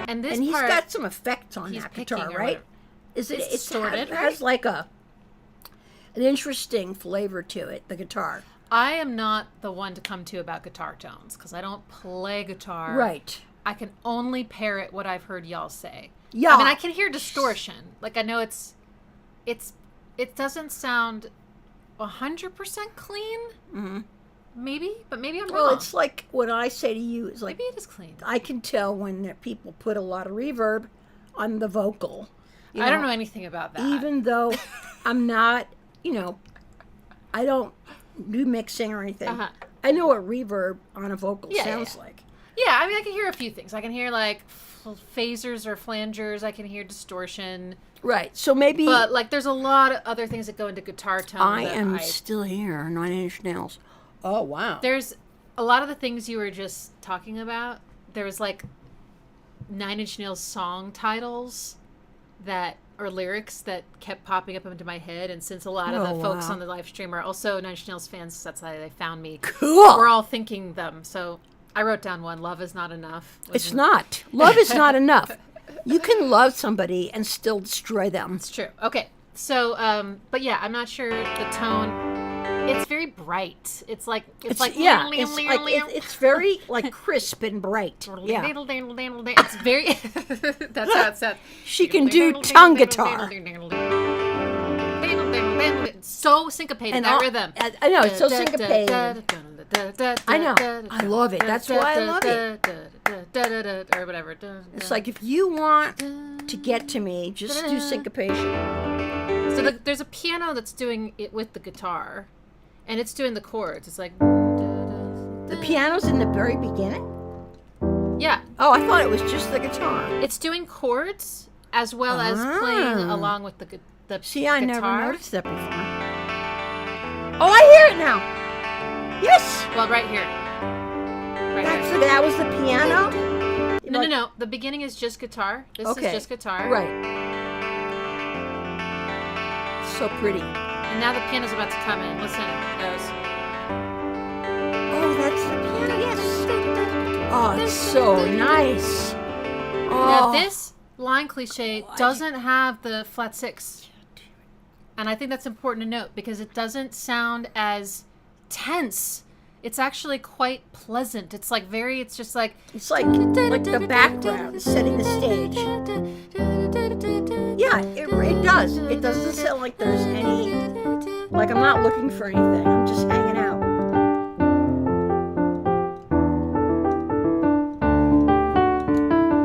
Speaker 1: And
Speaker 2: he's got some effects on that guitar, right? It has like an interesting flavor to it, the guitar.
Speaker 1: I am not the one to come to about guitar tones because I don't play guitar.
Speaker 2: Right.
Speaker 1: I can only parrot what I've heard y'all say.
Speaker 2: Yeah.
Speaker 1: I mean, I can hear distortion. Like, I know it doesn't sound 100% clean. Mm-hmm. Maybe, but maybe I'm wrong.
Speaker 2: Well, it's like what I say to you is like...
Speaker 1: Maybe it is clean.
Speaker 2: I can tell when people put a lot of reverb on the vocal.
Speaker 1: I don't know anything about that.
Speaker 2: Even though I'm not, I don't do mixing or anything. Uh-huh. I know what reverb on a vocal sounds like.
Speaker 1: Yeah, I mean, I can hear a few things. I can hear, like, phasers or flangers. I can hear distortion.
Speaker 2: Right, so maybe...
Speaker 1: But, like, there's a lot of other things that go into guitar tone.
Speaker 2: I am still here, 9 Inch Nails. Oh, wow.
Speaker 1: There's a lot of the things you were just talking about. There was, like, 9 Inch Nails song titles or lyrics that kept popping up into my head. And since a lot of the folks on the live stream are also 9 Inch Nails fans, that's how they found me.
Speaker 2: Cool.
Speaker 1: We're all thinking them. So I wrote down one. Love is not enough.
Speaker 2: It's not. Love is not enough. You can love somebody and still destroy them.
Speaker 1: It's true. Okay. So, but yeah, I'm not sure the tone. It's very bright. It's
Speaker 2: very like crisp and bright. Yeah.
Speaker 1: It's very. That's how it sounds.
Speaker 2: She can do tongue guitar.
Speaker 1: It's so syncopated, and that rhythm.
Speaker 2: I know, it's so syncopated. I know. I love it. That's why I love it.
Speaker 1: Or whatever.
Speaker 2: It's like if you want to get to me, just do syncopation.
Speaker 1: So there's a piano that's doing it with the guitar. And it's doing the chords. It's like... The
Speaker 2: piano's in the very beginning?
Speaker 1: Yeah.
Speaker 2: Oh, I thought it was just the guitar.
Speaker 1: It's doing chords as well as playing along with the
Speaker 2: See, I
Speaker 1: guitar.
Speaker 2: Never noticed that before. Oh, I hear it now. Yes.
Speaker 1: Well, right here.
Speaker 2: That was the piano?
Speaker 1: No. The beginning is just guitar. This is just guitar.
Speaker 2: Right. So pretty.
Speaker 1: And now the piano's about to come in. Listen, those.
Speaker 2: Oh, that's the piano. Yes. Oh, it's so nice.
Speaker 1: Now this line cliche doesn't have the flat six, and I think that's important to note because it doesn't sound as tense. It's actually quite pleasant. It's like it's just like
Speaker 2: the background setting the stage. Yeah, it does. It doesn't sound like there's any, like I'm not looking for anything. I'm just hanging out.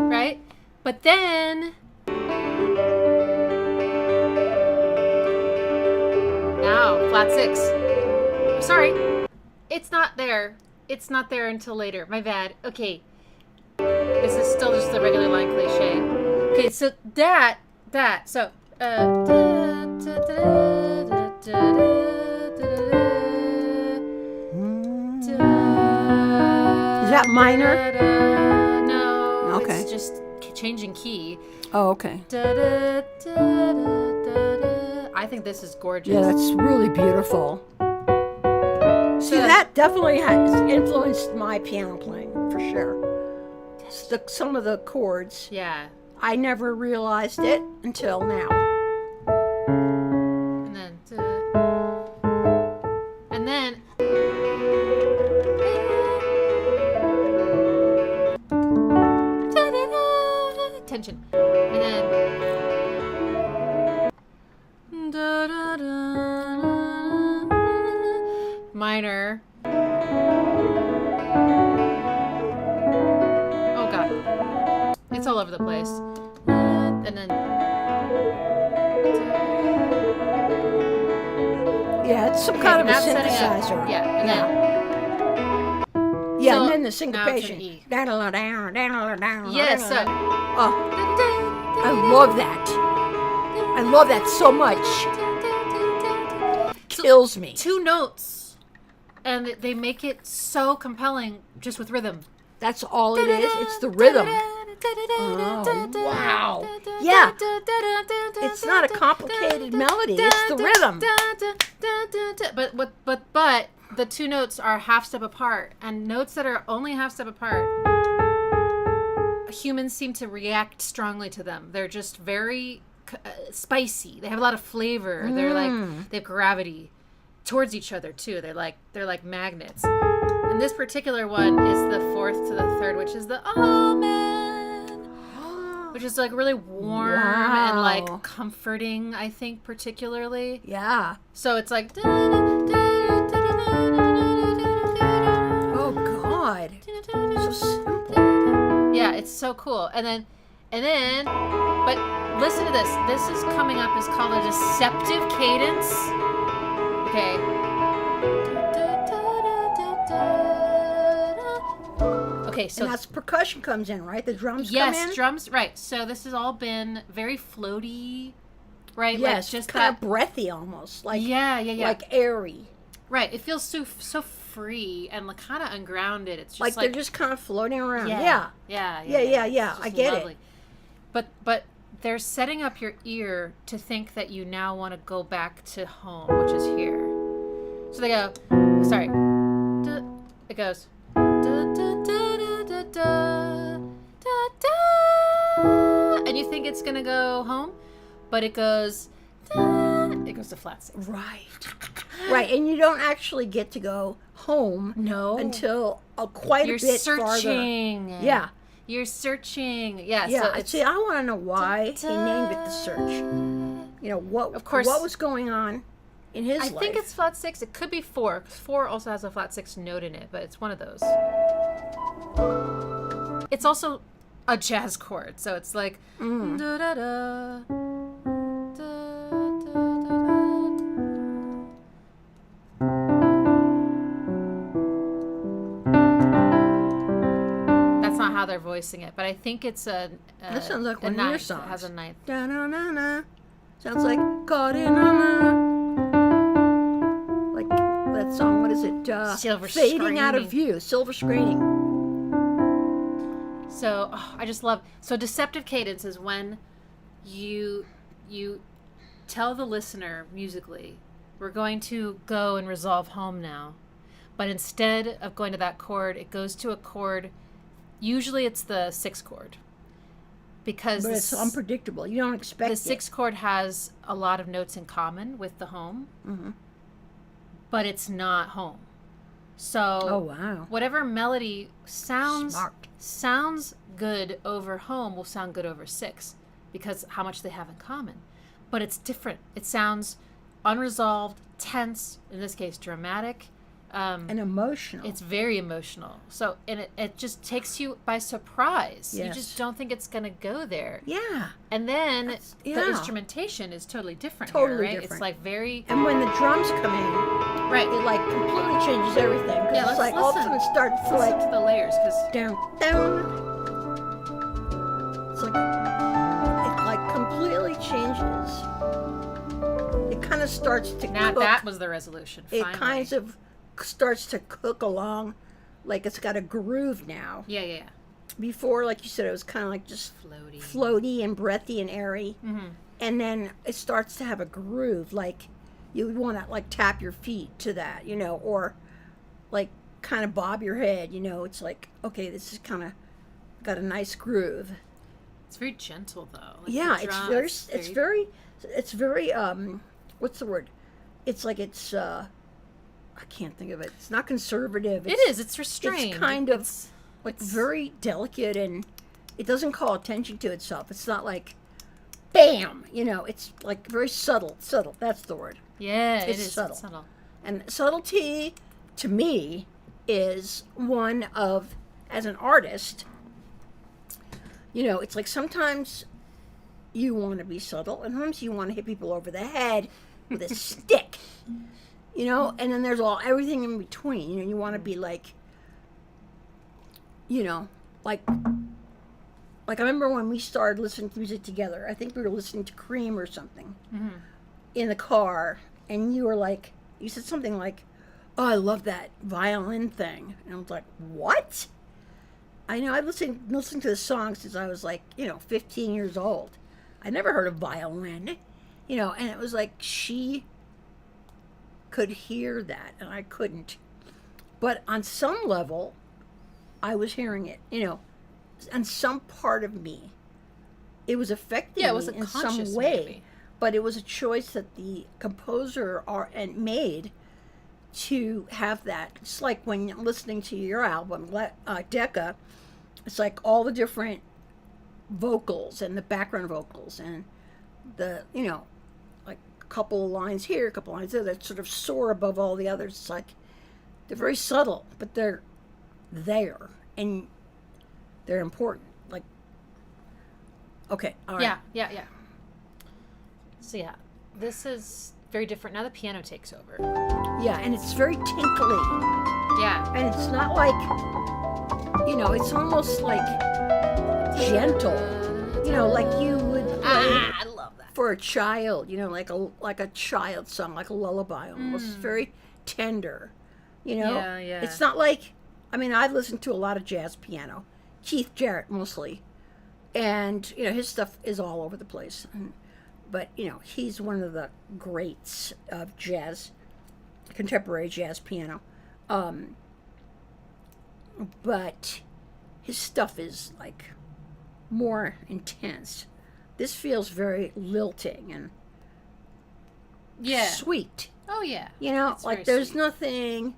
Speaker 1: Right? But then now, flat six. Sorry. It's not there. It's not there until later. My bad. Okay. This is still just the regular line cliche. Okay, so that. So,
Speaker 2: is that minor?
Speaker 1: No.
Speaker 2: Okay.
Speaker 1: It's just changing key.
Speaker 2: Oh, okay.
Speaker 1: I think this is gorgeous.
Speaker 2: Yeah, that's really beautiful. See, that definitely has influenced my piano playing, for sure. Some of the chords.
Speaker 1: Yeah.
Speaker 2: I never realized it until now.
Speaker 1: And then... Tension. And then... all over the place. And then...
Speaker 2: Yeah, it's some kind of a synthesizer.
Speaker 1: Yeah, and then...
Speaker 2: Yeah,
Speaker 1: so,
Speaker 2: and then the syncopation.
Speaker 1: E.
Speaker 2: Yeah,
Speaker 1: so...
Speaker 2: Oh, I love that. I love that so much. Kills me.
Speaker 1: 2 notes, and they make it so compelling just with rhythm.
Speaker 2: That's all it is. It's the rhythm. Oh, wow. Yeah. It's not a complicated melody. It's the rhythm.
Speaker 1: But the 2 notes are half step apart, and notes that are only half step apart, humans seem to react strongly to them. They're just very spicy. They have a lot of flavor. They're like, they have gravity towards each other too. They're like magnets. And this particular one is the 4th to the 3rd, which is the Amen, which is like really warm and like comforting, I think, particularly.
Speaker 2: Yeah.
Speaker 1: So it's like,
Speaker 2: oh God, so simple.
Speaker 1: Yeah, it's so cool. And then, but listen to this. This is coming up. Is called a deceptive cadence. Okay. Okay, so
Speaker 2: and that's percussion comes in, right? The drums come in?
Speaker 1: Yes, drums, right. So this has all been very floaty, right?
Speaker 2: Yes,
Speaker 1: like just
Speaker 2: kind of breathy almost. Like
Speaker 1: yeah.
Speaker 2: Like airy.
Speaker 1: Right. It feels so free and like kind of ungrounded. It's just
Speaker 2: like they're just kind of floating around.
Speaker 1: Yeah.
Speaker 2: I get
Speaker 1: lovely.
Speaker 2: it.
Speaker 1: But they're setting up your ear to think that you now want to go back to home, which is here. So they go, sorry. It goes. And you think it's gonna go home, but it goes to flat 6.
Speaker 2: Right, and you don't actually get to go home until quite a bit
Speaker 1: searching.
Speaker 2: farther. Yeah.
Speaker 1: You're searching. Yeah.
Speaker 2: Yeah. See, I want to know why he named it the Search. You know, what was going on in his life.
Speaker 1: I think it's flat 6. It could be 4, because 4 also has a flat 6 note in it, but it's one of those. It's also a jazz chord, so it's like da-da-da. That's not how they're voicing it, but I think it's that
Speaker 2: sounds like one of your songs.
Speaker 1: It has a 9th.
Speaker 2: Da-na-na-na. Sounds like caught in on a... Like that song, what is it?
Speaker 1: Silver
Speaker 2: Fading
Speaker 1: Screening.
Speaker 2: Out of View. Silver Screening.
Speaker 1: So I just love. So deceptive cadence is when you tell the listener musically, we're going to go and resolve home now, but instead of going to that chord, it goes to a chord. Usually it's the 6th chord, because
Speaker 2: but it's unpredictable. You don't expect
Speaker 1: the 6th chord has a lot of notes in common with the home, but it's not home. So whatever melody sounds good over home will sound good over 6, because how much they have in common. But it's different. It sounds unresolved, tense, in this case dramatic,
Speaker 2: and emotional.
Speaker 1: It's very emotional. So, and it just takes you by surprise.
Speaker 2: Yes.
Speaker 1: You just don't think it's going to go there.
Speaker 2: Yeah.
Speaker 1: And then the instrumentation is totally different here, right?
Speaker 2: Different.
Speaker 1: It's like very...
Speaker 2: And when the drums come in,
Speaker 1: right,
Speaker 2: it like completely changes everything.
Speaker 1: Yeah,
Speaker 2: it's like all of a sudden it starts to like...
Speaker 1: to the layers, because...
Speaker 2: Down. It's like... It like completely changes. It kind of starts to cook.
Speaker 1: That was the resolution, finally.
Speaker 2: It kind of starts to cook along like it's got a groove now.
Speaker 1: Yeah.
Speaker 2: Before, like you said, it was kind of like just floaty and breathy and airy. And then it starts to have a groove, like you would want to like tap your feet to that, you know, or like kind of bob your head, you know. It's like, okay, this is kind of got a nice groove.
Speaker 1: It's very gentle though.
Speaker 2: Like yeah, it's very what's the word? It's like it's I can't think of it. It's not conservative.
Speaker 1: It's restrained.
Speaker 2: It's kind of like very delicate, and it doesn't call attention to itself. It's not like bam, you know, it's like very subtle. That's the word.
Speaker 1: Yeah,
Speaker 2: it's subtle. It's subtle. And subtlety to me is one of, as an artist, You know, it's like sometimes you want to be subtle, and sometimes you want to hit people over the head with a stick. You know, and then there's everything in between. You know, you want to be like, you know, like I remember when we started listening to music together. I think we were listening to Cream or something in the car, and you were like, you said something like, "Oh, I love that violin thing," and I was like, "What?" I know I've listened to the song since I was like, 15 years old. I never heard of violin, and it was like she could hear that and I couldn't. But on some level, I was hearing it, on some part of me. It was affecting
Speaker 1: it was
Speaker 2: me in some way.
Speaker 1: Maybe.
Speaker 2: But it was a choice that the composer made to have that. It's like when you're listening to your album, Decca, it's like all the different vocals and the background vocals and the, like a couple of lines here, a couple of lines there that sort of soar above all the others. It's like they're very subtle, but they're there and they're important. Like, okay, all right.
Speaker 1: Yeah. So yeah, this is very different. Now the piano takes over.
Speaker 2: Yeah, and it's very tinkly.
Speaker 1: Yeah.
Speaker 2: And it's not like, it's almost like gentle. Like you would play
Speaker 1: I love that.
Speaker 2: for a child, like a child song, like a lullaby almost. It's very tender,
Speaker 1: Yeah.
Speaker 2: It's not like, I've listened to a lot of jazz piano. Keith Jarrett mostly. And, his stuff is all over the place. But, he's one of the greats of jazz, contemporary jazz piano. But his stuff is, like, more intense. This feels very lilting and sweet.
Speaker 1: Oh, yeah.
Speaker 2: It's like there's sweet. Nothing...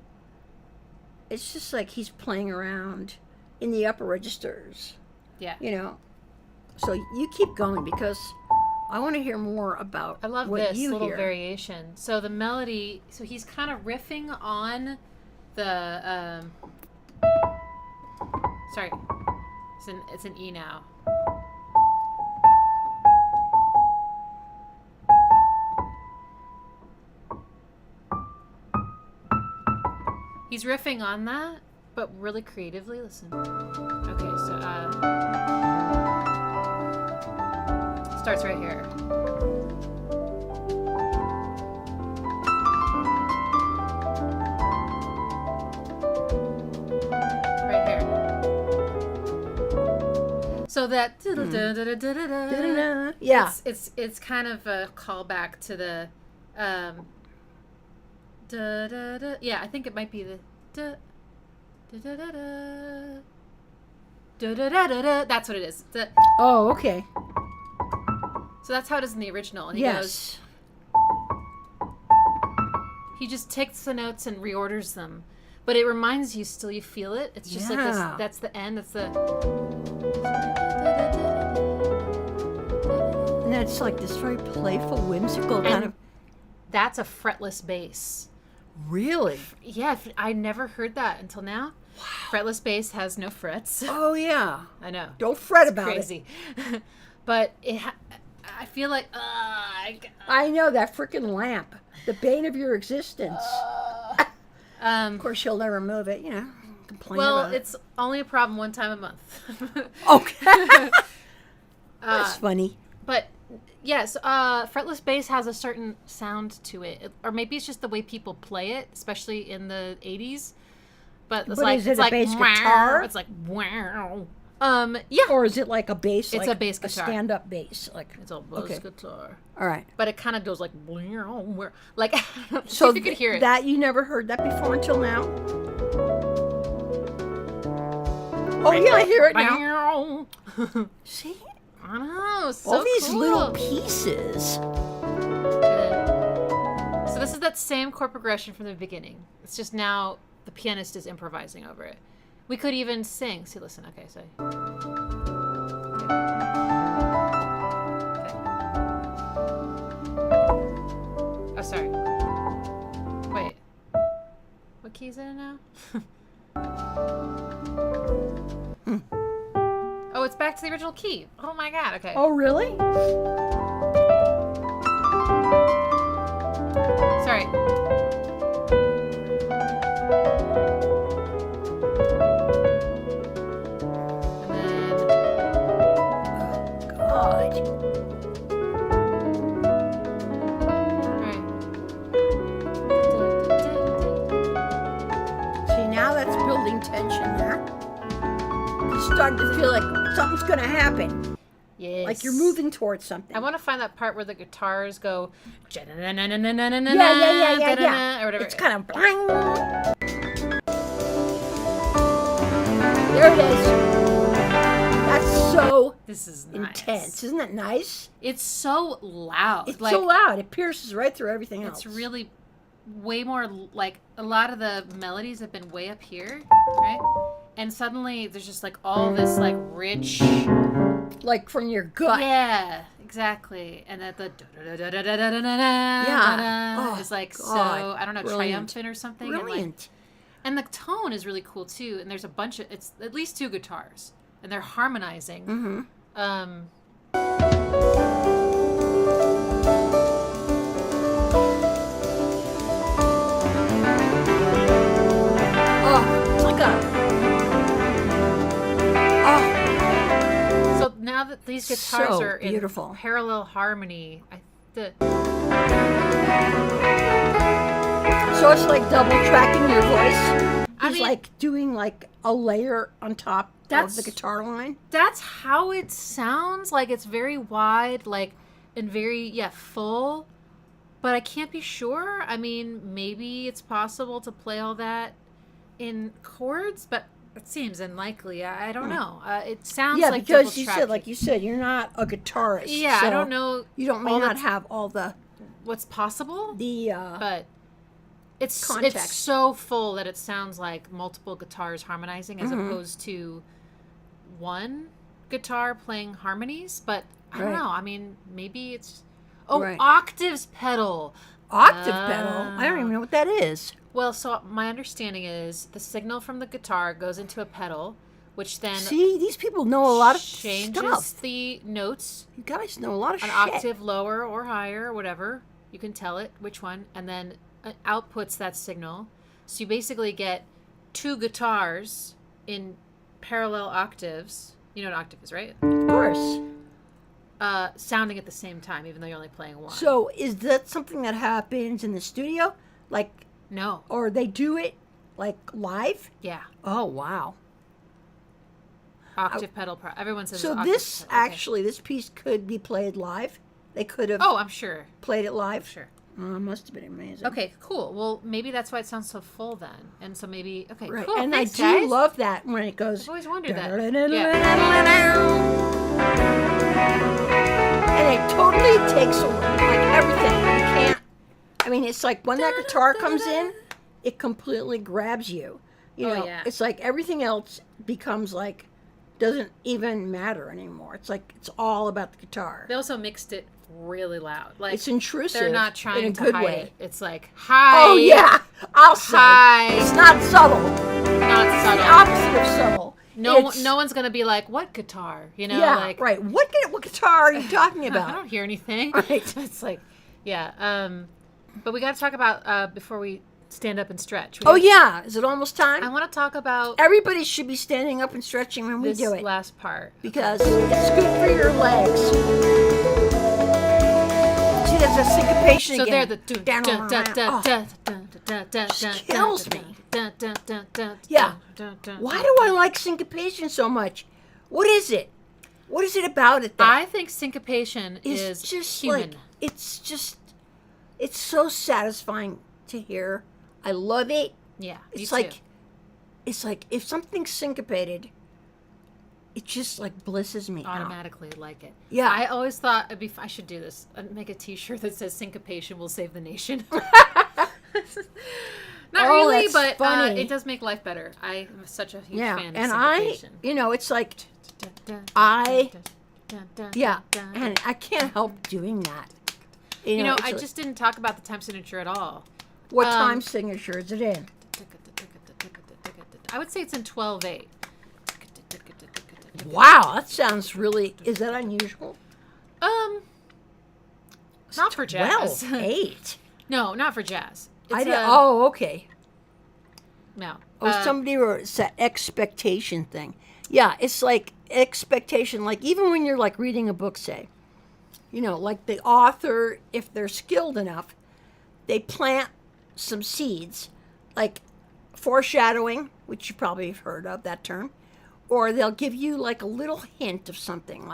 Speaker 2: It's just like he's playing around in the upper registers.
Speaker 1: Yeah.
Speaker 2: So you keep going because I want to hear more about
Speaker 1: I love
Speaker 2: what
Speaker 1: this
Speaker 2: you
Speaker 1: little
Speaker 2: hear.
Speaker 1: variation. So the melody, so he's kind of riffing on the sorry. It's an E now. He's riffing on that, but really creatively. Listen. Okay, so starts right here. Right here. So that
Speaker 2: yeah,
Speaker 1: it's kind of a callback to the yeah, I think it might be the that's what it is.
Speaker 2: Oh, okay.
Speaker 1: So that's how it is in the original. And he goes, he just takes the notes and reorders them. But it reminds you still, you feel it. It's just like this, that's the end. That's the...
Speaker 2: And that's like this very playful, whimsical kind of...
Speaker 1: That's a fretless bass.
Speaker 2: Really?
Speaker 1: Yeah, I never heard that until now. Wow. Fretless bass has no frets.
Speaker 2: Oh, yeah.
Speaker 1: I know.
Speaker 2: Don't fret about
Speaker 1: crazy. It. But I feel like...
Speaker 2: I know, that freaking lamp. The bane of your existence. Of course, you'll never move it, complain about it.
Speaker 1: Well, it's only a problem one time a month.
Speaker 2: Okay. That's funny.
Speaker 1: But, yes, fretless bass has a certain sound to it. Or maybe it's just the way people play it, especially in the 80s. But it's like...
Speaker 2: Is it
Speaker 1: it's
Speaker 2: a
Speaker 1: like,
Speaker 2: bass guitar?
Speaker 1: It's like, wow. Yeah.
Speaker 2: Or is it like a bass?
Speaker 1: It's
Speaker 2: like
Speaker 1: a bass guitar.
Speaker 2: A stand-up bass.
Speaker 1: It's a bass guitar.
Speaker 2: All right.
Speaker 1: But it kind of goes like... Like,
Speaker 2: so
Speaker 1: if you could hear it.
Speaker 2: That, you never heard that before until now? Oh, yeah, I hear it now. See?
Speaker 1: I know. So
Speaker 2: all these
Speaker 1: cool.
Speaker 2: little pieces.
Speaker 1: So this is that same chord progression from the beginning. It's just now the pianist is improvising over it. We could even sing. See, listen. Okay, so. Okay. Oh, sorry. Wait. What key is it in now? Oh, it's back back to the original key. Oh my god. Okay.
Speaker 2: Oh, really?
Speaker 1: Sorry.
Speaker 2: Tension there. You're starting to feel like something's going to happen.
Speaker 1: Yes.
Speaker 2: Like you're moving towards something.
Speaker 1: I want to find that part where the guitars go.
Speaker 2: Yeah.
Speaker 1: Or whatever.
Speaker 2: It's kind of blang. There it is. That's so
Speaker 1: this is
Speaker 2: intense. Isn't that nice?
Speaker 1: It's so loud.
Speaker 2: It's so loud. It pierces right through everything else.
Speaker 1: It's really way more like a lot of the melodies have been way up here, right? And suddenly there's just like all this like rich,
Speaker 2: like from your gut.
Speaker 1: Yeah, exactly. And that the is like so I don't know, triumphant or something.
Speaker 2: Brilliant.
Speaker 1: And the tone is really cool too. And there's a bunch of it's at least 2 guitars, and they're harmonizing. So now that these guitars are in parallel harmony,
Speaker 2: so it's like double tracking your voice. It's like doing like a layer on top of the guitar line.
Speaker 1: That's how it sounds. Like it's very wide, like and very full. But I can't be sure. I mean, maybe it's possible to play all that in chords, but it seems unlikely. I don't know. It sounds like
Speaker 2: because you said, you're not a guitarist.
Speaker 1: Yeah,
Speaker 2: so
Speaker 1: I don't know.
Speaker 2: You may not have all the
Speaker 1: what's possible. But it's
Speaker 2: context.
Speaker 1: It's so full that it sounds like multiple guitars harmonizing as opposed to one guitar playing harmonies. But I don't know. I mean, maybe it's octaves pedal.
Speaker 2: Octave pedal? I don't even know what that is.
Speaker 1: Well, so my understanding is the signal from the guitar goes into a pedal, which then
Speaker 2: these people know a lot of
Speaker 1: changes
Speaker 2: stuff.
Speaker 1: The notes.
Speaker 2: You guys know a lot of
Speaker 1: an
Speaker 2: shit.
Speaker 1: Octave lower or higher, or whatever. You can tell it which one, and then outputs that signal. So you basically get 2 guitars in parallel octaves. You know what an octave is, right?
Speaker 2: Of course.
Speaker 1: Sounding at the same time, even though you're only playing one.
Speaker 2: So is that something that happens in the studio? Like,
Speaker 1: no.
Speaker 2: Or they do it, like, live?
Speaker 1: Yeah.
Speaker 2: Oh, wow.
Speaker 1: Octave pedal. Everyone says
Speaker 2: so. This actually, this piece could be played live. They could have.
Speaker 1: Oh, I'm sure.
Speaker 2: Played it live.
Speaker 1: Sure.
Speaker 2: Must have been amazing.
Speaker 1: Okay, cool. Well, maybe that's why it sounds so full then, and so maybe
Speaker 2: right.
Speaker 1: Cool.
Speaker 2: And
Speaker 1: thanks,
Speaker 2: I do
Speaker 1: guys.
Speaker 2: love that when it goes.
Speaker 1: I've always wondered that.
Speaker 2: And it totally takes like everything. You can't. I mean, it's like when that guitar comes in, it completely grabs you. You know, it's like everything else becomes like doesn't even matter anymore. It's like it's all about the guitar.
Speaker 1: They also mixed it really loud. Like
Speaker 2: it's intrusive.
Speaker 1: They're not trying
Speaker 2: in a
Speaker 1: to
Speaker 2: good
Speaker 1: hide
Speaker 2: way.
Speaker 1: It. It's like hi.
Speaker 2: Oh yeah, I'll say
Speaker 1: hi.
Speaker 2: It's not subtle.
Speaker 1: Not
Speaker 2: it's
Speaker 1: subtle.
Speaker 2: The opposite of subtle.
Speaker 1: No one's gonna be like, what guitar? You know,
Speaker 2: yeah,
Speaker 1: like
Speaker 2: right. What guitar are you talking about?
Speaker 1: I don't hear anything.
Speaker 2: Right.
Speaker 1: It's like, yeah. But we got to talk about before we stand up and stretch.
Speaker 2: Is it almost time?
Speaker 1: I want to talk about.
Speaker 2: Everybody should be standing up and stretching when we do it.
Speaker 1: This last part
Speaker 2: because it's good for your legs. See, there's a syncopation
Speaker 1: so
Speaker 2: again.
Speaker 1: So they're
Speaker 2: the kills me. Yeah. Why do I like syncopation so much? What is it? What is it about it?
Speaker 1: I think syncopation is
Speaker 2: just
Speaker 1: human.
Speaker 2: Like, it's so satisfying to hear. I love it.
Speaker 1: Yeah,
Speaker 2: it's like if something's syncopated, it just like blisses me
Speaker 1: automatically like it.
Speaker 2: Yeah,
Speaker 1: I always thought I should do this. I'd make a T-shirt that says "Syncopation will save the nation." Not really, but it does make life better. I'm such a huge fan of syncopation.
Speaker 2: It's like and I can't help doing that.
Speaker 1: You know, I just didn't talk about the time signature at all.
Speaker 2: What time signature is it in?
Speaker 1: I would say it's in 12/8.
Speaker 2: Wow, that sounds really... Is that unusual?
Speaker 1: Not for jazz.
Speaker 2: 8.
Speaker 1: No, not for jazz. It's
Speaker 2: okay.
Speaker 1: No.
Speaker 2: Somebody wrote it's that expectation thing. Yeah, it's like expectation. Like even when you're like reading a book, say, like the author, if they're skilled enough, they plant some seeds, like foreshadowing, which you probably have heard of that term, or they'll give you like a little hint of something,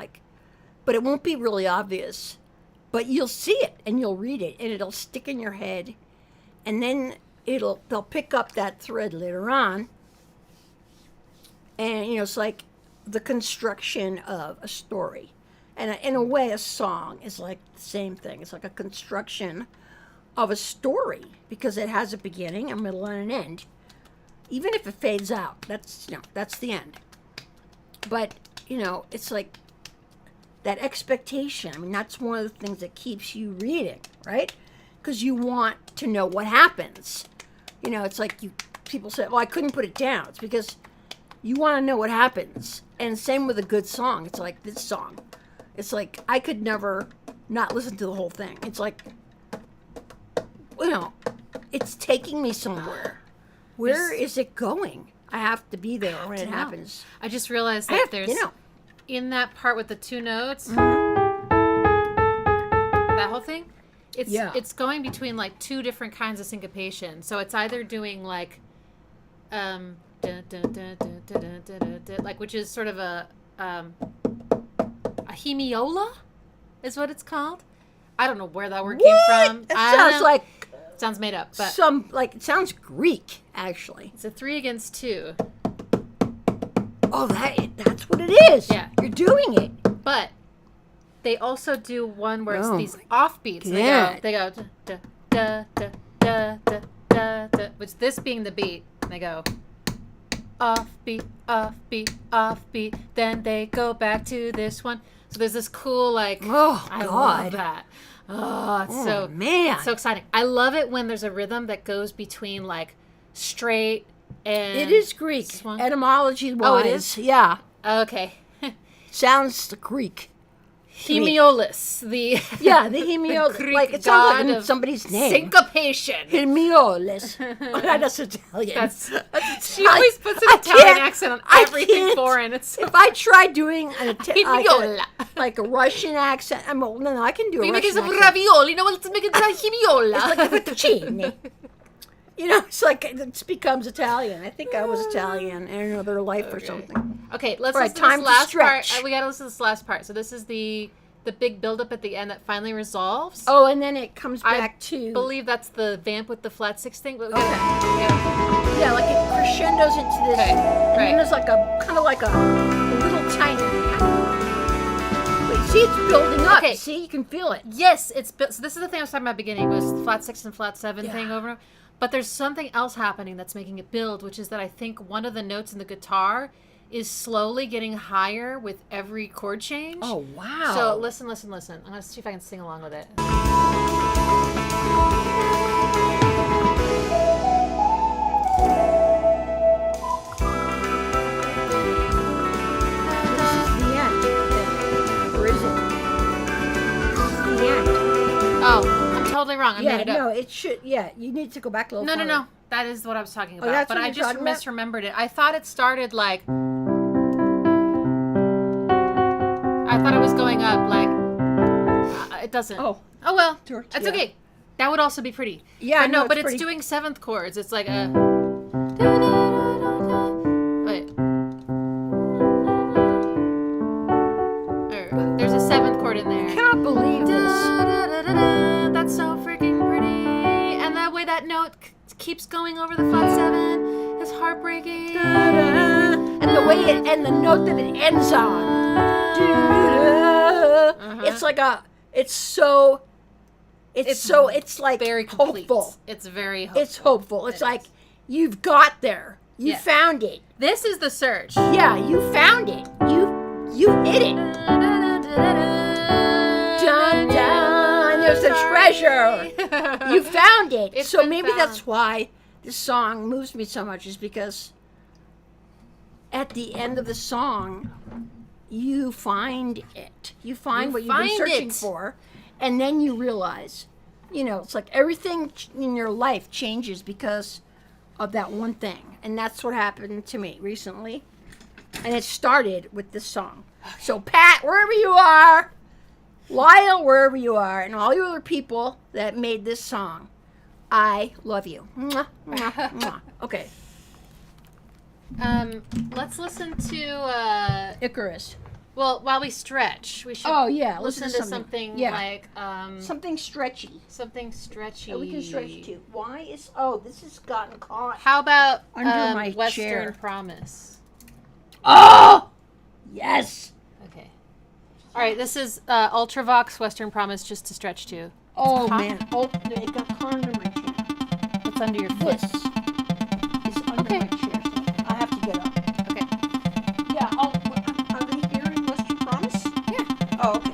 Speaker 2: but it won't be really obvious. But you'll see it and you'll read it and it'll stick in your head, and then they'll pick up that thread later on. And it's like the construction of a story, and in a way, a song is like the same thing. It's like a construction of a story because it has a beginning, a middle, and an end. Even if it fades out, that's the end. But it's like that expectation. I mean, that's one of the things that keeps you reading, right? Because you want to know what happens. It's like people say, well, I couldn't put it down. It's because you want to know what happens. And same with a good song. It's like this song. It's like I could never not listen to the whole thing. It's like, it's taking me somewhere. Where is it going? I have to be there when it happens.
Speaker 1: I just realized that there's... in that part with the 2 notes, that whole thing, it's going between like 2 different kinds of syncopation. So it's either doing like, like, which is sort of a hemiola, is what it's called. I don't know where that word came from.
Speaker 2: It sounds like
Speaker 1: sounds made up, but
Speaker 2: it sounds Greek actually.
Speaker 1: It's a 3 against 2.
Speaker 2: Oh, that's what it is.
Speaker 1: Yeah.
Speaker 2: You're doing it.
Speaker 1: But they also do one where it's these offbeats.
Speaker 2: Yeah.
Speaker 1: They go da da da da da da da, which this being the beat. They go offbeat, offbeat, offbeat. Then they go back to this one. So there's this cool I love that. Oh, it's it's so exciting. I love it when there's a rhythm that goes between like straight and
Speaker 2: it is Greek etymology wise.
Speaker 1: Oh, it is?
Speaker 2: Yeah.
Speaker 1: Okay.
Speaker 2: Sounds Greek.
Speaker 1: Hemiolis, the
Speaker 2: hemiolis,
Speaker 1: Greek
Speaker 2: like it
Speaker 1: god
Speaker 2: sounds like
Speaker 1: of
Speaker 2: somebody's name.
Speaker 1: Syncopation.
Speaker 2: Hemiolis. That's Italian.
Speaker 1: That's she always puts an Italian accent on everything foreign. If
Speaker 2: I try doing an like a Russian accent, no, I can do a Russian accent.
Speaker 1: We make some ravioli. No, let's make it hemiola.
Speaker 2: It's like a fettuccine. It's like it becomes Italian. I think I was Italian in another life or something.
Speaker 1: Okay, let's listen to this last part. We gotta listen to this last part. So this is the big buildup at the end that finally resolves.
Speaker 2: Oh, and then it comes back to...
Speaker 1: I believe that's the vamp with the flat 6 thing. But
Speaker 2: yeah, like it crescendos into this.
Speaker 1: Okay,
Speaker 2: and then there's like a little tiny... Wait, see, it's building up.
Speaker 1: Okay.
Speaker 2: See, you can feel it.
Speaker 1: Yes, it's... So this is the thing I was talking about at the beginning, was flat 6 and flat 7 thing over and over. But there's something else happening that's making it build, which is that I think one of the notes in the guitar is slowly getting higher with every chord change.
Speaker 2: Oh, wow.
Speaker 1: So listen. I'm going to see if I can sing along with it.
Speaker 2: This is the end. Or is it? This is the end.
Speaker 1: Oh. Totally wrong. I made it up.
Speaker 2: No, it should. Yeah, you need to go back a little.
Speaker 1: No. That is what I was talking about.
Speaker 2: That's
Speaker 1: but
Speaker 2: what
Speaker 1: I just misremembered it. I thought it started like. I thought it was going up like. It doesn't. Oh well. That's okay. That would also be pretty.
Speaker 2: Yeah,
Speaker 1: but it's doing 7th chords. It's like a. Wait. There's a 7th chord in there.
Speaker 2: I cannot believe this.
Speaker 1: That's so freaking pretty. And that way that note keeps going over the flat 7 is heartbreaking.
Speaker 2: And the way and the note that it ends on. It's like it's like
Speaker 1: very complete.
Speaker 2: Hopeful.
Speaker 1: It's very hopeful.
Speaker 2: It's hopeful. It's like you've got there. You found it.
Speaker 1: This is the search.
Speaker 2: Yeah, you found it. You hit it. Dun, dun, there's the treasure. You found it. So maybe that's why this song moves me so much, is because at the end of the song, you find it. You find what you've been searching for, and then you realize, it's like everything in your life changes because of that one thing. And that's what happened to me recently. And it started with this song. So Pat, wherever you are, Lyle, wherever you are, and all you other people that made this song, I love you. Mwah, mwah, mwah. Okay.
Speaker 1: Let's listen to
Speaker 2: Icarus.
Speaker 1: Well, while we stretch, we should.
Speaker 2: Oh yeah,
Speaker 1: listen to something like
Speaker 2: something stretchy.
Speaker 1: Something stretchy.
Speaker 2: Yeah, we can stretch too. This has gotten caught.
Speaker 1: How about
Speaker 2: under my
Speaker 1: Western
Speaker 2: chair.
Speaker 1: Promise?
Speaker 2: Oh, yes.
Speaker 1: Okay. All right, this is Ultravox Western Promise, just to stretch to.
Speaker 2: Oh man, it got caught under my chair.
Speaker 1: It's under your foot.
Speaker 2: This is under my chair. So I have to get up.
Speaker 1: Okay.
Speaker 2: Yeah. Are they hearing Western Promise?
Speaker 1: Yeah.
Speaker 2: Oh, okay.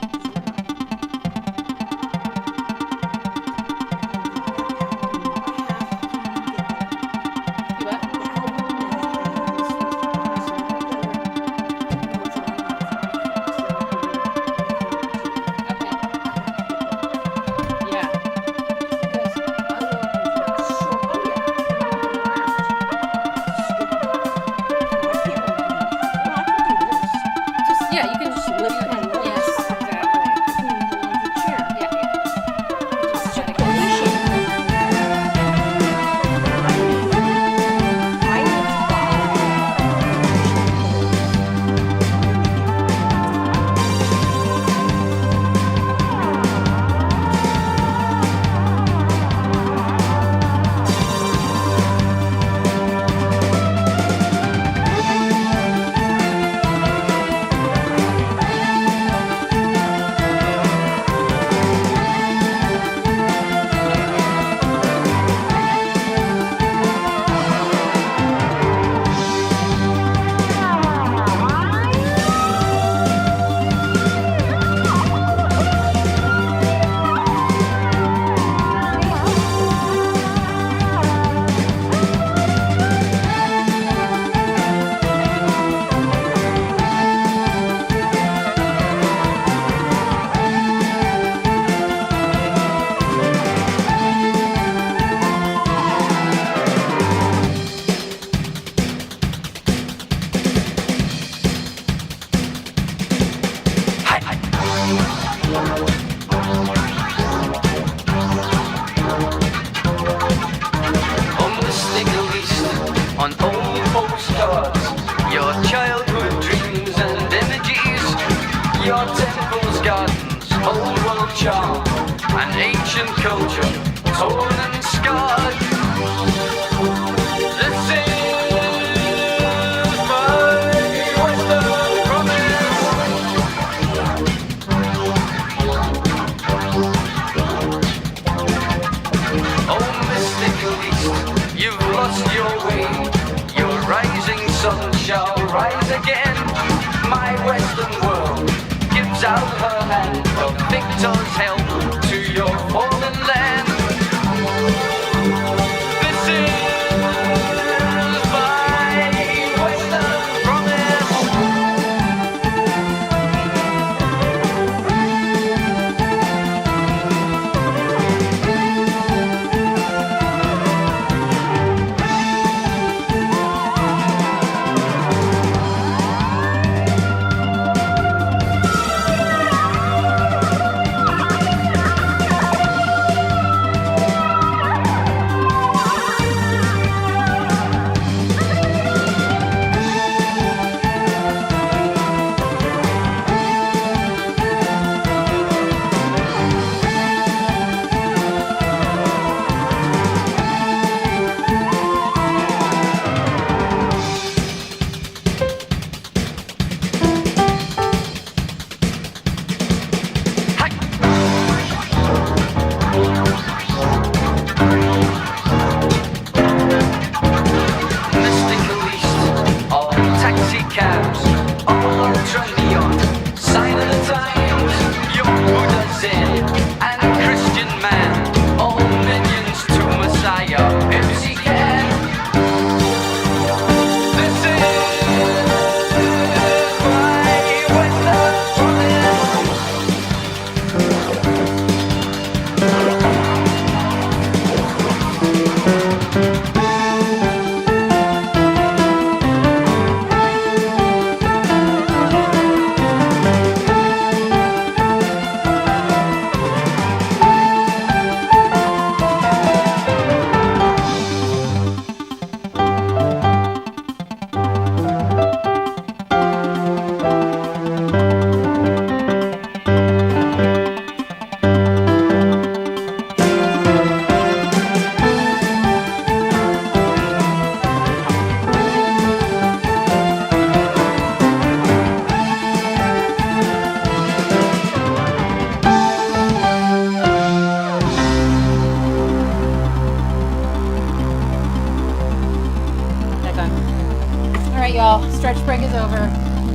Speaker 1: break is over.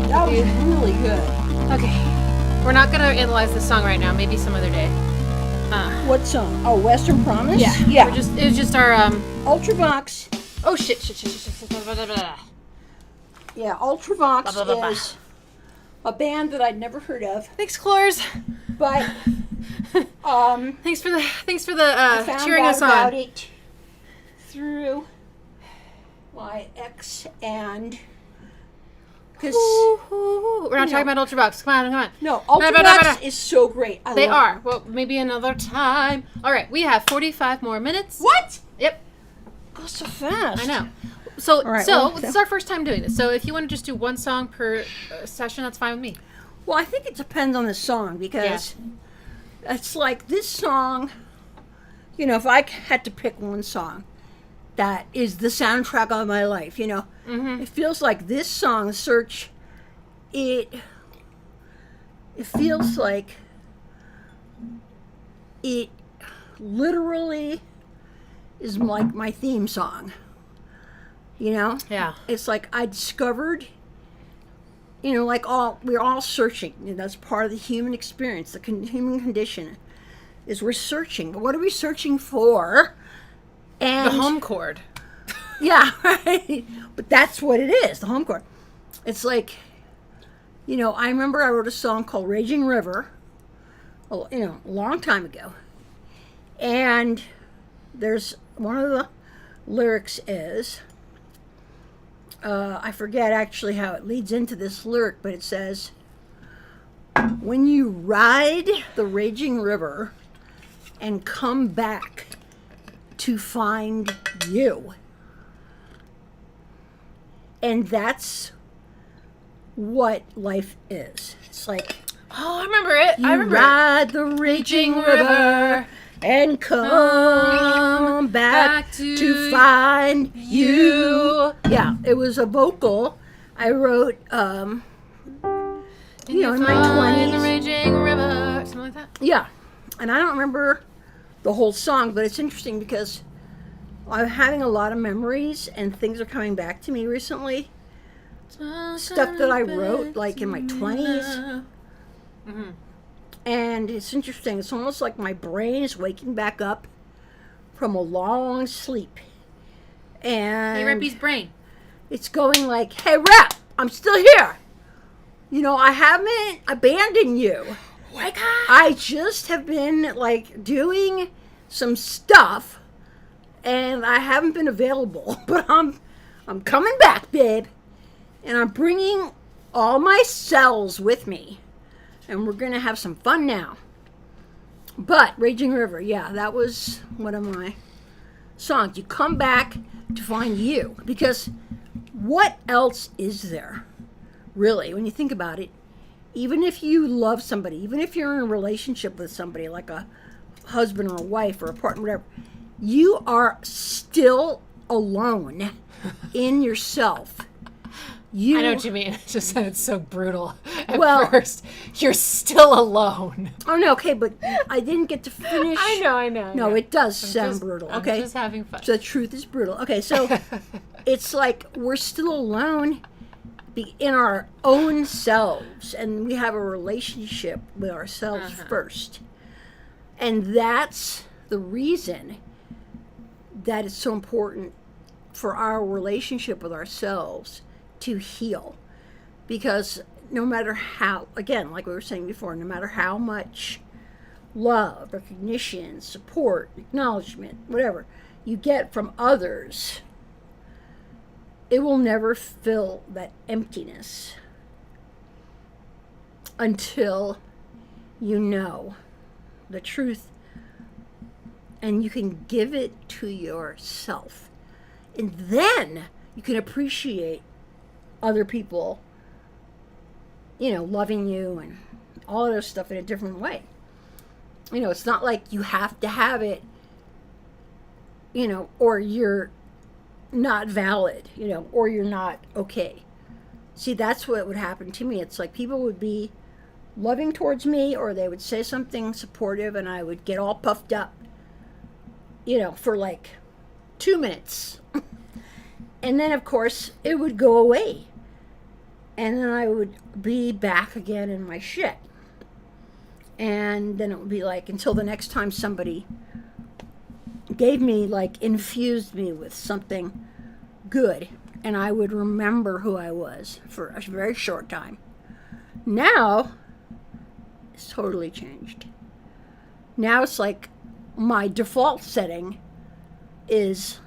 Speaker 2: That was really good.
Speaker 1: Okay. We're not going to analyze this song right now. Maybe some other day.
Speaker 2: What song? Oh, Western Promise?
Speaker 1: Yeah.
Speaker 2: Yeah.
Speaker 1: It was just our...
Speaker 2: Ultravox.
Speaker 1: Oh, shit.
Speaker 2: Yeah, Ultravox is a band that I'd never heard of.
Speaker 1: Thanks, Clores.
Speaker 2: But
Speaker 1: thanks for the
Speaker 2: I found
Speaker 1: cheering
Speaker 2: out
Speaker 1: us on.
Speaker 2: about it through my ex and because
Speaker 1: we're not talking about Ultravox. Come on.
Speaker 2: No, Ultravox is so great.
Speaker 1: They are. Well, maybe another time. All right, we have 45 more minutes.
Speaker 2: What?
Speaker 1: Yep.
Speaker 2: Go so fast.
Speaker 1: I know. So,
Speaker 2: right,
Speaker 1: this is our first time doing this. So, if you want to just do one song per session, that's fine with me.
Speaker 2: Well, I think it depends on the song because it's like this song, if I had to pick one song that is the soundtrack of my life, it feels like this song, Search, it feels like it literally is like my theme song.
Speaker 1: Yeah.
Speaker 2: It's like I discovered, like we're all searching. That's part of the human experience, the human condition, is we're searching. But what are we searching for? And
Speaker 1: the home chord.
Speaker 2: Yeah, right. But that's what it is, the home chord. It's like, I remember I wrote a song called Raging River, a long time ago. And there's one of the lyrics is, I forget actually how it leads into this lyric, but it says, when you ride the raging river and come back to find you. And that's what life is. It's like,
Speaker 1: oh, I remember it.
Speaker 2: I remember ride the raging river and come back to find you. Yeah, it was a vocal I wrote, in my 20s.
Speaker 1: The raging river, something like that.
Speaker 2: Yeah, and I don't remember the whole song, but it's interesting because I'm having a lot of memories and things are coming back to me recently. Stuff that I wrote like in my 20s. Mm-hmm. And it's interesting. It's almost like my brain is waking back up from a long sleep. And
Speaker 1: hey, Reppy's brain.
Speaker 2: It's going like, hey, Rep, I'm still here. I haven't abandoned you.
Speaker 1: Wake up.
Speaker 2: I just have been like doing some stuff and I haven't been available, but I'm coming back, babe. And I'm bringing all my cells with me. And we're going to have some fun now. But Raging River, yeah, that was one of my songs. You come back to find you. Because what else is there, really, when you think about it? Even if you love somebody, even if you're in a relationship with somebody, like a husband or a wife or a partner, whatever, you are still alone in yourself.
Speaker 1: I know what you mean. It just sounded so brutal at first. You're still alone.
Speaker 2: Oh, no, okay, but I didn't get to finish.
Speaker 1: I know.
Speaker 2: No, it does sound brutal, okay?
Speaker 1: I'm just having fun.
Speaker 2: So the truth is brutal. Okay, so it's like we're still alone in our own selves, and we have a relationship with ourselves first. And that's the reason that it's so important for our relationship with ourselves to heal. Because no matter how, again, like we were saying before, no matter how much love, recognition, support, acknowledgement, whatever you get from others, it will never fill that emptiness until you know the truth and you can give it to yourself. And then you can appreciate other people, loving you and all of this stuff in a different way. It's not like you have to have it, or you're not valid, or you're not okay. See, that's what would happen to me. It's like people would be loving towards me, or they would say something supportive, and I would get all puffed up, for like 2 minutes. And then, of course, it would go away. and then I would be back again in my shit. And then it would be like until the next time somebody gave me, like, infused me with something good, and I would remember who I was for a very short time. Now, it's totally changed. Now it's like my default setting is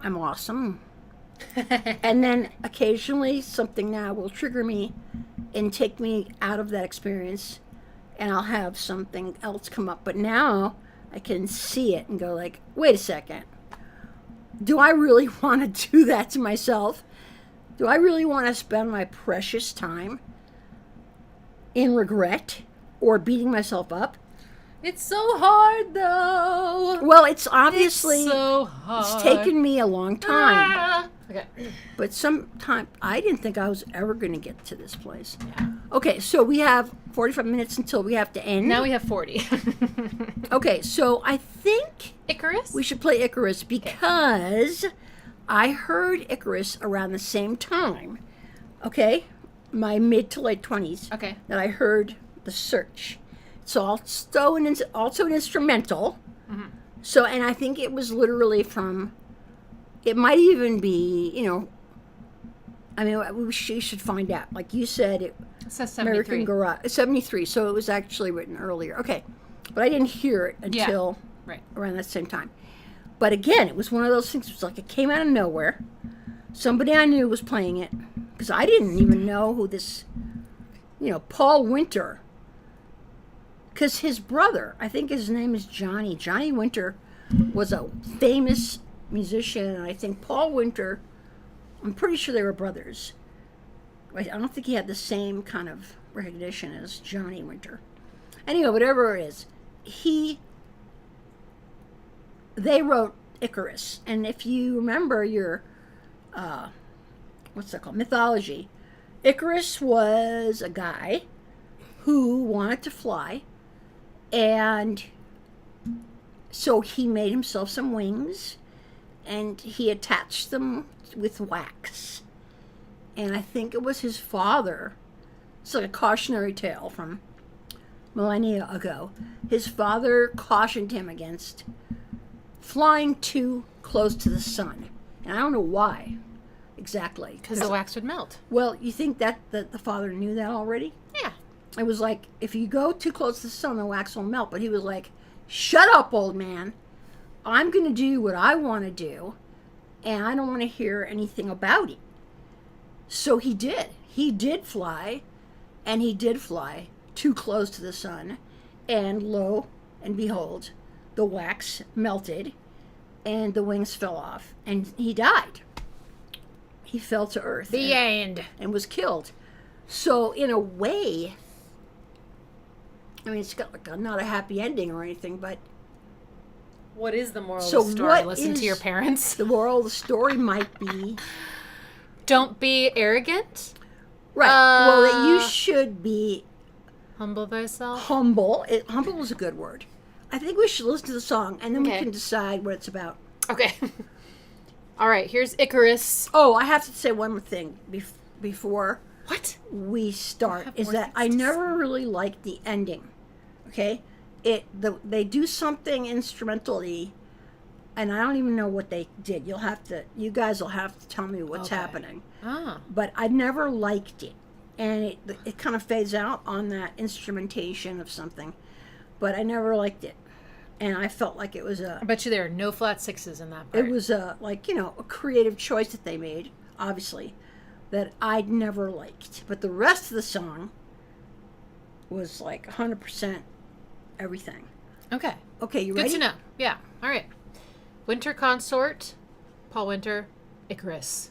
Speaker 2: I'm awesome. And then occasionally something now will trigger me and take me out of that experience, and I'll have something else come up. But now I can see it and go like, wait a second. Do I really want to do that to myself? Do I really want to spend my precious time in regret or beating myself up?
Speaker 1: It's so hard, though.
Speaker 2: Well, it's obviously
Speaker 1: it's so hard.
Speaker 2: It's taken me a long time.
Speaker 1: Ah. Okay.
Speaker 2: But sometime I didn't think I was ever going to get to this place.
Speaker 1: Yeah.
Speaker 2: Okay, so we have 45 minutes until we have to end.
Speaker 1: Now we have 40.
Speaker 2: Okay, so I think
Speaker 1: Icarus?
Speaker 2: we should play Icarus because I heard Icarus around the same time. Okay? My mid to late 20s.
Speaker 1: Okay.
Speaker 2: That I heard The Search. So also an instrumental. Mm-hmm. So, and I think it was literally from, it might even be, you know, I mean, we should find out. Like you said, it
Speaker 1: says 73.
Speaker 2: American Garage, 73, so it was actually written earlier. Okay. But I didn't hear it until around that same time. But again, it was one of those things, it was like it came out of nowhere. Somebody I knew was playing it, because I didn't even know who this, you know, Paul Winter. Because his brother, I think his name is Johnny. Johnny Winter was a famous musician, and I think Paul Winter, I'm pretty sure they were brothers. I don't think he had the same kind of recognition as Johnny Winter. Anyway, whatever it is, they wrote Icarus. And if you remember your, what's that called, mythology, Icarus was a guy who wanted to fly, and so he made himself some wings, and he attached them with wax. And I think it was his father. It's like a cautionary tale from millennia ago. His father cautioned him against flying too close to the sun. And I don't know why exactly.
Speaker 1: Because the wax would melt.
Speaker 2: Well, you think that the father knew that already?
Speaker 1: Yeah.
Speaker 2: It was like, if you go too close to the sun, the wax will melt. But he was like, shut up, old man. I'm going to do what I want to do, and I don't want to hear anything about it. So he did. He did fly, and he did fly too close to the sun, and lo and behold, the wax melted, and the wings fell off, and he died. He fell to earth.
Speaker 1: The end.
Speaker 2: And was killed. So, in a way, I mean, it's got like not a happy ending or anything, but...
Speaker 1: What is the moral of the story? Listen to your parents.
Speaker 2: The moral of the story might be...
Speaker 1: Don't be arrogant.
Speaker 2: Right. Well, that you should be...
Speaker 1: Humble thyself.
Speaker 2: Humble. Humble is a good word. I think we should listen to the song, and then we can decide what it's about.
Speaker 1: Okay. All right, here's Icarus.
Speaker 2: Oh, I have to say one more thing before...
Speaker 1: What?
Speaker 2: We start, is that I never really liked the ending. Okay? They do something instrumentally, and I don't even know what they did. You guys will have to tell me what's happening. But I never liked it. And it kind of fades out on that instrumentation of something. But I never liked it. And I felt like it was
Speaker 1: I bet you there are no flat sixes in that part.
Speaker 2: It was a creative choice that they made, obviously, that I'd never liked. But the rest of the song was like 100% everything.
Speaker 1: Okay.
Speaker 2: Okay, you ready?
Speaker 1: Good to know. Yeah. All right. Winter Consort, Paul Winter, Icarus.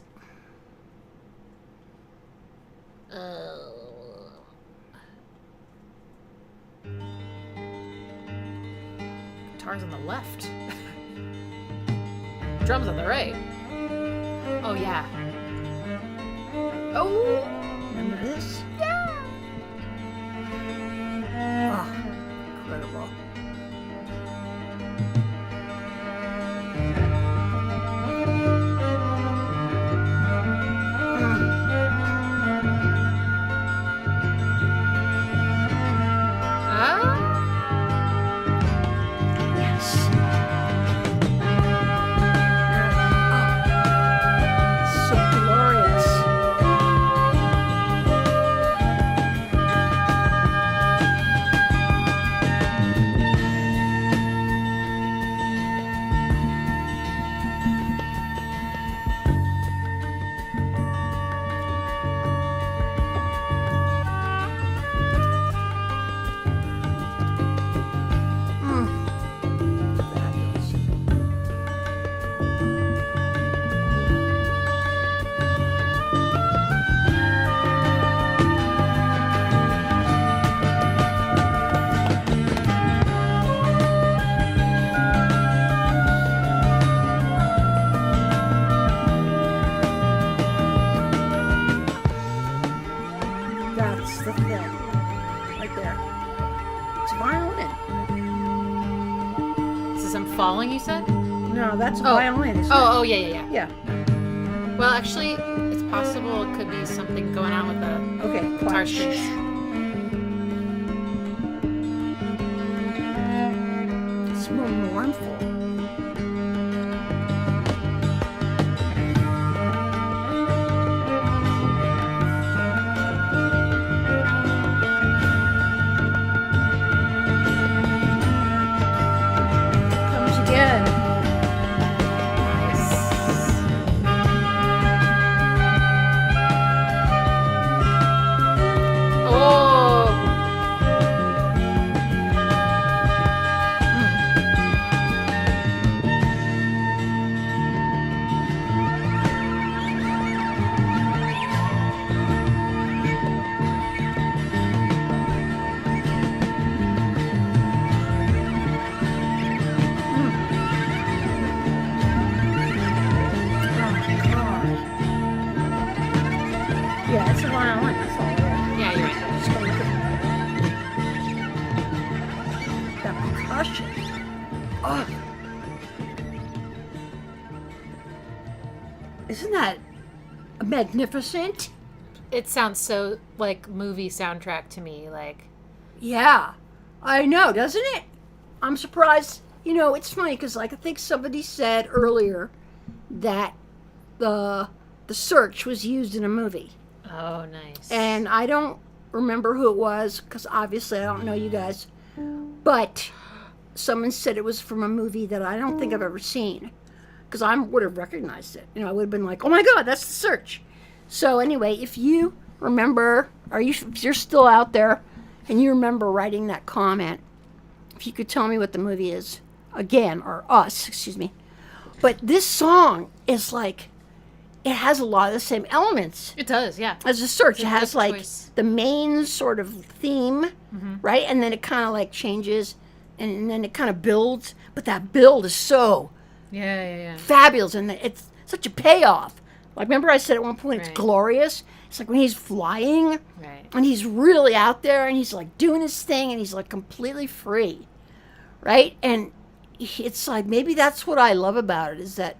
Speaker 1: Guitar's on the left. Drums on the right. Oh, yeah. Oh!
Speaker 2: Remember this?
Speaker 1: Yeah!
Speaker 2: Oh, incredible. It's a violin.
Speaker 1: This is I'm Falling, you said?
Speaker 2: No, that's a violin.
Speaker 1: Oh, yeah.
Speaker 2: Yeah.
Speaker 1: Well, actually, it's possible it could be something going on with the guitar strings.
Speaker 2: It's more mournful. Comes again. Yeah, it's a violin. That's all it is.
Speaker 1: Yeah, you're right.
Speaker 2: Just gonna look at that percussion. Oh. Isn't that magnificent?
Speaker 1: It sounds so like movie soundtrack to me. Like,
Speaker 2: Yeah, I know, doesn't it? I'm surprised. You know, it's funny because, like, I think somebody said earlier that the Search was used in a movie.
Speaker 1: oh, nice.
Speaker 2: And I don't remember who it was because obviously I don't know you guys. But someone said it was from a movie that I don't think I've ever seen because I would have recognized it. You know, I would have been like, oh my God, that's the Search. So anyway, if you remember, if you're still out there and you remember writing that comment, if you could tell me what the movie is again, or us, excuse me. But this song is like, it has a lot of the same elements
Speaker 1: It does, yeah.
Speaker 2: as a Search.
Speaker 1: It's
Speaker 2: It
Speaker 1: a
Speaker 2: has
Speaker 1: good
Speaker 2: like
Speaker 1: choice.
Speaker 2: the main sort of theme, right? And then it kind of like changes and then it kind of builds. But that build is so
Speaker 1: Yeah.
Speaker 2: fabulous and it's such a payoff. Like, remember I said at one point, it's
Speaker 1: Right.
Speaker 2: glorious. It's like when he's flying
Speaker 1: Right.
Speaker 2: and he's really out there and he's like doing his thing and he's like completely free, right? And it's like, maybe that's what I love about it is that,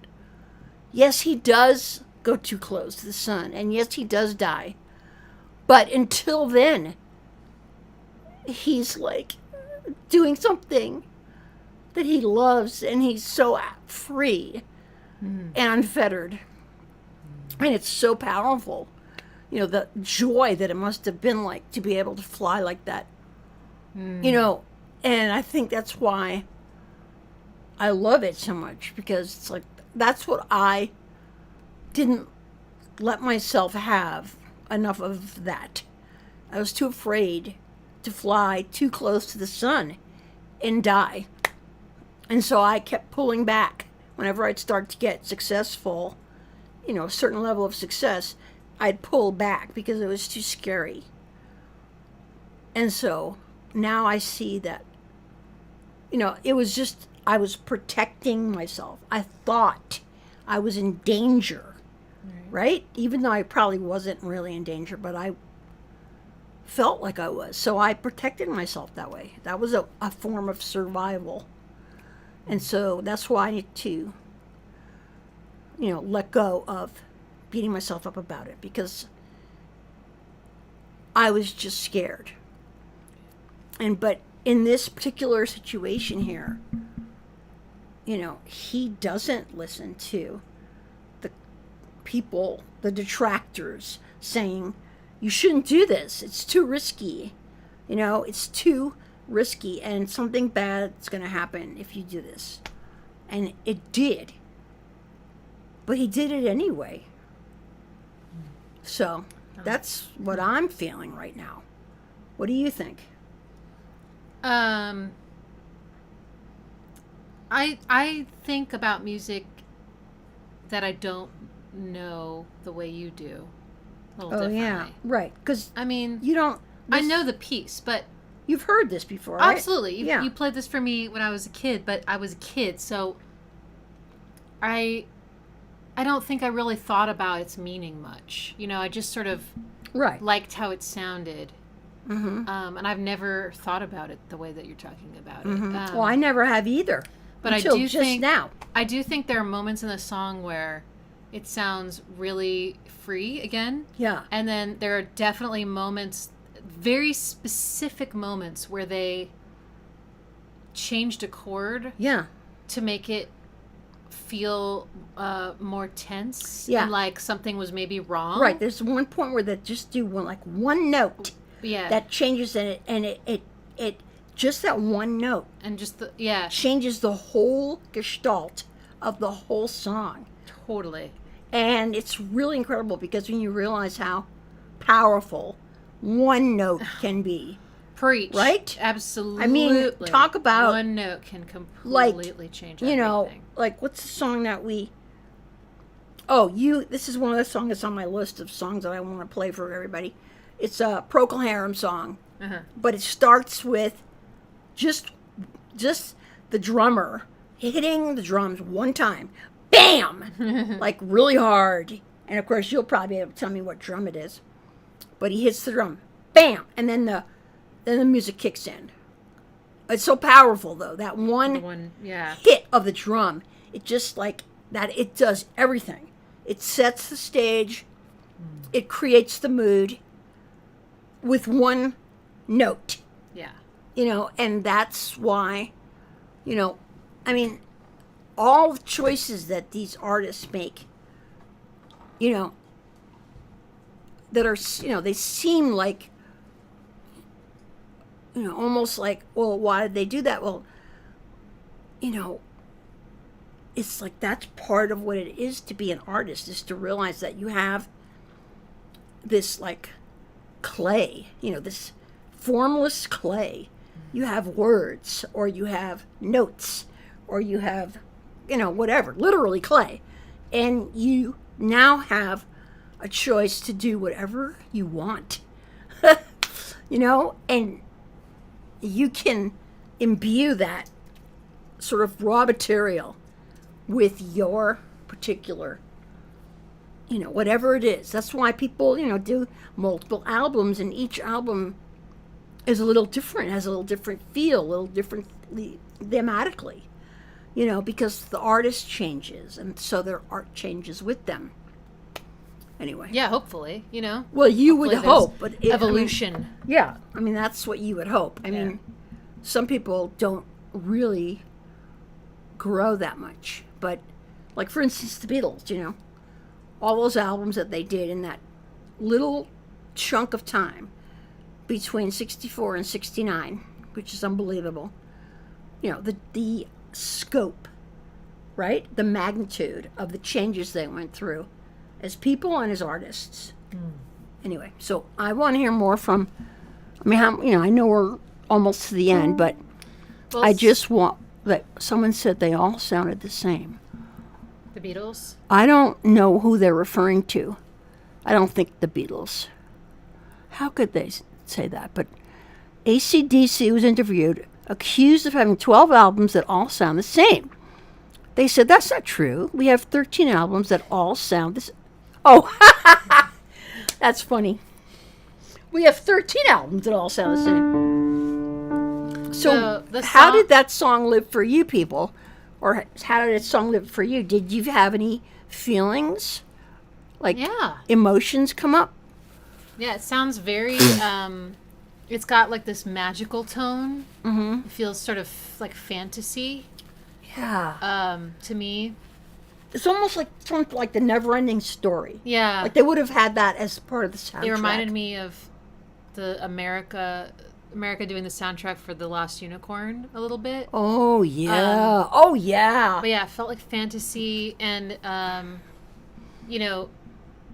Speaker 2: yes, he does go too close to the sun and yes, he does die. But until then, he's like doing something that he loves and he's so free and unfettered. And it's so powerful. You know, the joy that it must have been like to be able to fly like that. You know, and I think that's why I love it so much because it's like, that's what I didn't let myself have enough of that. I was too afraid to fly too close to the sun and die. And so I kept pulling back. Whenever I'd start to get successful, you know, a certain level of success, I'd pull back because it was too scary. And so now I see that, you know, it was just, I was protecting myself. I thought I was in danger, right? Even though I probably wasn't really in danger, but I felt like I was. So I protected myself that way. That was a form of survival. And so that's why I need to, you know, let go of beating myself up about it because I was just scared. But in this particular situation here, you know, he doesn't listen to the people, the detractors saying, you shouldn't do this. It's too risky. You know, it's too risky and something bad's going to happen if you do this. And it did. But he did it anyway. So that's what I'm feeling right now. What do you think?
Speaker 1: I think about music that I don't know the way you do. A little differently.
Speaker 2: Yeah, right. Because
Speaker 1: I mean,
Speaker 2: you don't.
Speaker 1: I know the piece, but
Speaker 2: you've heard this before, right?
Speaker 1: absolutely.
Speaker 2: Yeah.
Speaker 1: You played this for me when I was a kid, but I was a kid, so I don't think I really thought about its meaning much. You know, I just sort of
Speaker 2: Right.
Speaker 1: liked how it sounded. And I've never thought about it the way that you're talking about it.
Speaker 2: Well, I never have either.
Speaker 1: But
Speaker 2: until
Speaker 1: I do
Speaker 2: just
Speaker 1: think
Speaker 2: now.
Speaker 1: I do think there are moments in the song where it sounds really free again.
Speaker 2: Yeah.
Speaker 1: And then there are definitely moments, very specific moments, where they changed a chord.
Speaker 2: Yeah.
Speaker 1: To make it feel more tense.
Speaker 2: Yeah.
Speaker 1: And like something was maybe wrong.
Speaker 2: Right. There's one point where they just do one note.
Speaker 1: Yeah.
Speaker 2: That changes it, and it just that one note.
Speaker 1: And just
Speaker 2: changes the whole gestalt of the whole song.
Speaker 1: Totally.
Speaker 2: And it's really incredible because when you realize how powerful one note can be.
Speaker 1: Preach.
Speaker 2: Right?
Speaker 1: Absolutely.
Speaker 2: I mean, talk about...
Speaker 1: one note can completely change everything.
Speaker 2: You know, like, what's the song that we... this is one of the songs that's on my list of songs that I want to play for everybody. It's a Procol Harum song. But it starts with just the drummer hitting the drums one time. Bam! Like, really hard. And, of course, you'll probably be able to tell me what drum it is. But he hits the drum. Bam! And then the music kicks in. It's so powerful, though. That one hit of the drum. It just, like, that it does everything. It sets the stage. It creates the mood with one note.
Speaker 1: Yeah.
Speaker 2: You know, and that's why, you know, I mean, all the choices that these artists make, you know, that are, you know, they seem like, you know, almost like, well, why did they do that? Well, you know, it's like that's part of what it is to be an artist, is to realize that you have this, like, clay, you know, this formless clay. You have words, or you have notes, or you have, you know, whatever, literally clay. And you now have a choice to do whatever you want, you know, and you can imbue that sort of raw material with your particular, you know, whatever it is. That's why people, you know, do multiple albums, and each album is a little different, has a little different feel, a little different thematically, you know, because the artist changes, and so their art changes with them. Anyway.
Speaker 1: Yeah, hopefully, you know.
Speaker 2: Well, you would hope, but
Speaker 1: evolution.
Speaker 2: I mean, yeah, I mean, that's what you would hope. I mean, some people don't really grow that much, but like, for instance, the Beatles, you know, all those albums that they did in that little chunk of time between 64 and 69, which is unbelievable. You know, the scope, right? The magnitude of the changes they went through as people and as artists. Anyway, so I want to hear more from, I mean, you know, I know we're almost to the end, but well, I just want, that someone said they all sounded the same.
Speaker 1: The Beatles?
Speaker 2: I don't know who they're referring to. I don't think the Beatles. How could they say that? But AC/DC was interviewed, accused of having 12 albums that all sound the same. They said, that's not true. We have 13 albums that all sound the same. Oh, that's funny. We have 13 albums that all sound the same. So how did that song live for you people? Or how did that song live for you? Did you have any feelings? Like emotions come up?
Speaker 1: Yeah, it sounds very, it's got like this magical tone. It feels sort of like fantasy.
Speaker 2: Yeah.
Speaker 1: To me.
Speaker 2: It's almost like something like the Never-Ending Story.
Speaker 1: Yeah.
Speaker 2: Like they would have had that as part of the soundtrack.
Speaker 1: It reminded me of the America doing the soundtrack for The Lost Unicorn a little bit.
Speaker 2: Oh, yeah. Oh, yeah.
Speaker 1: But yeah, it felt like fantasy, and, you know,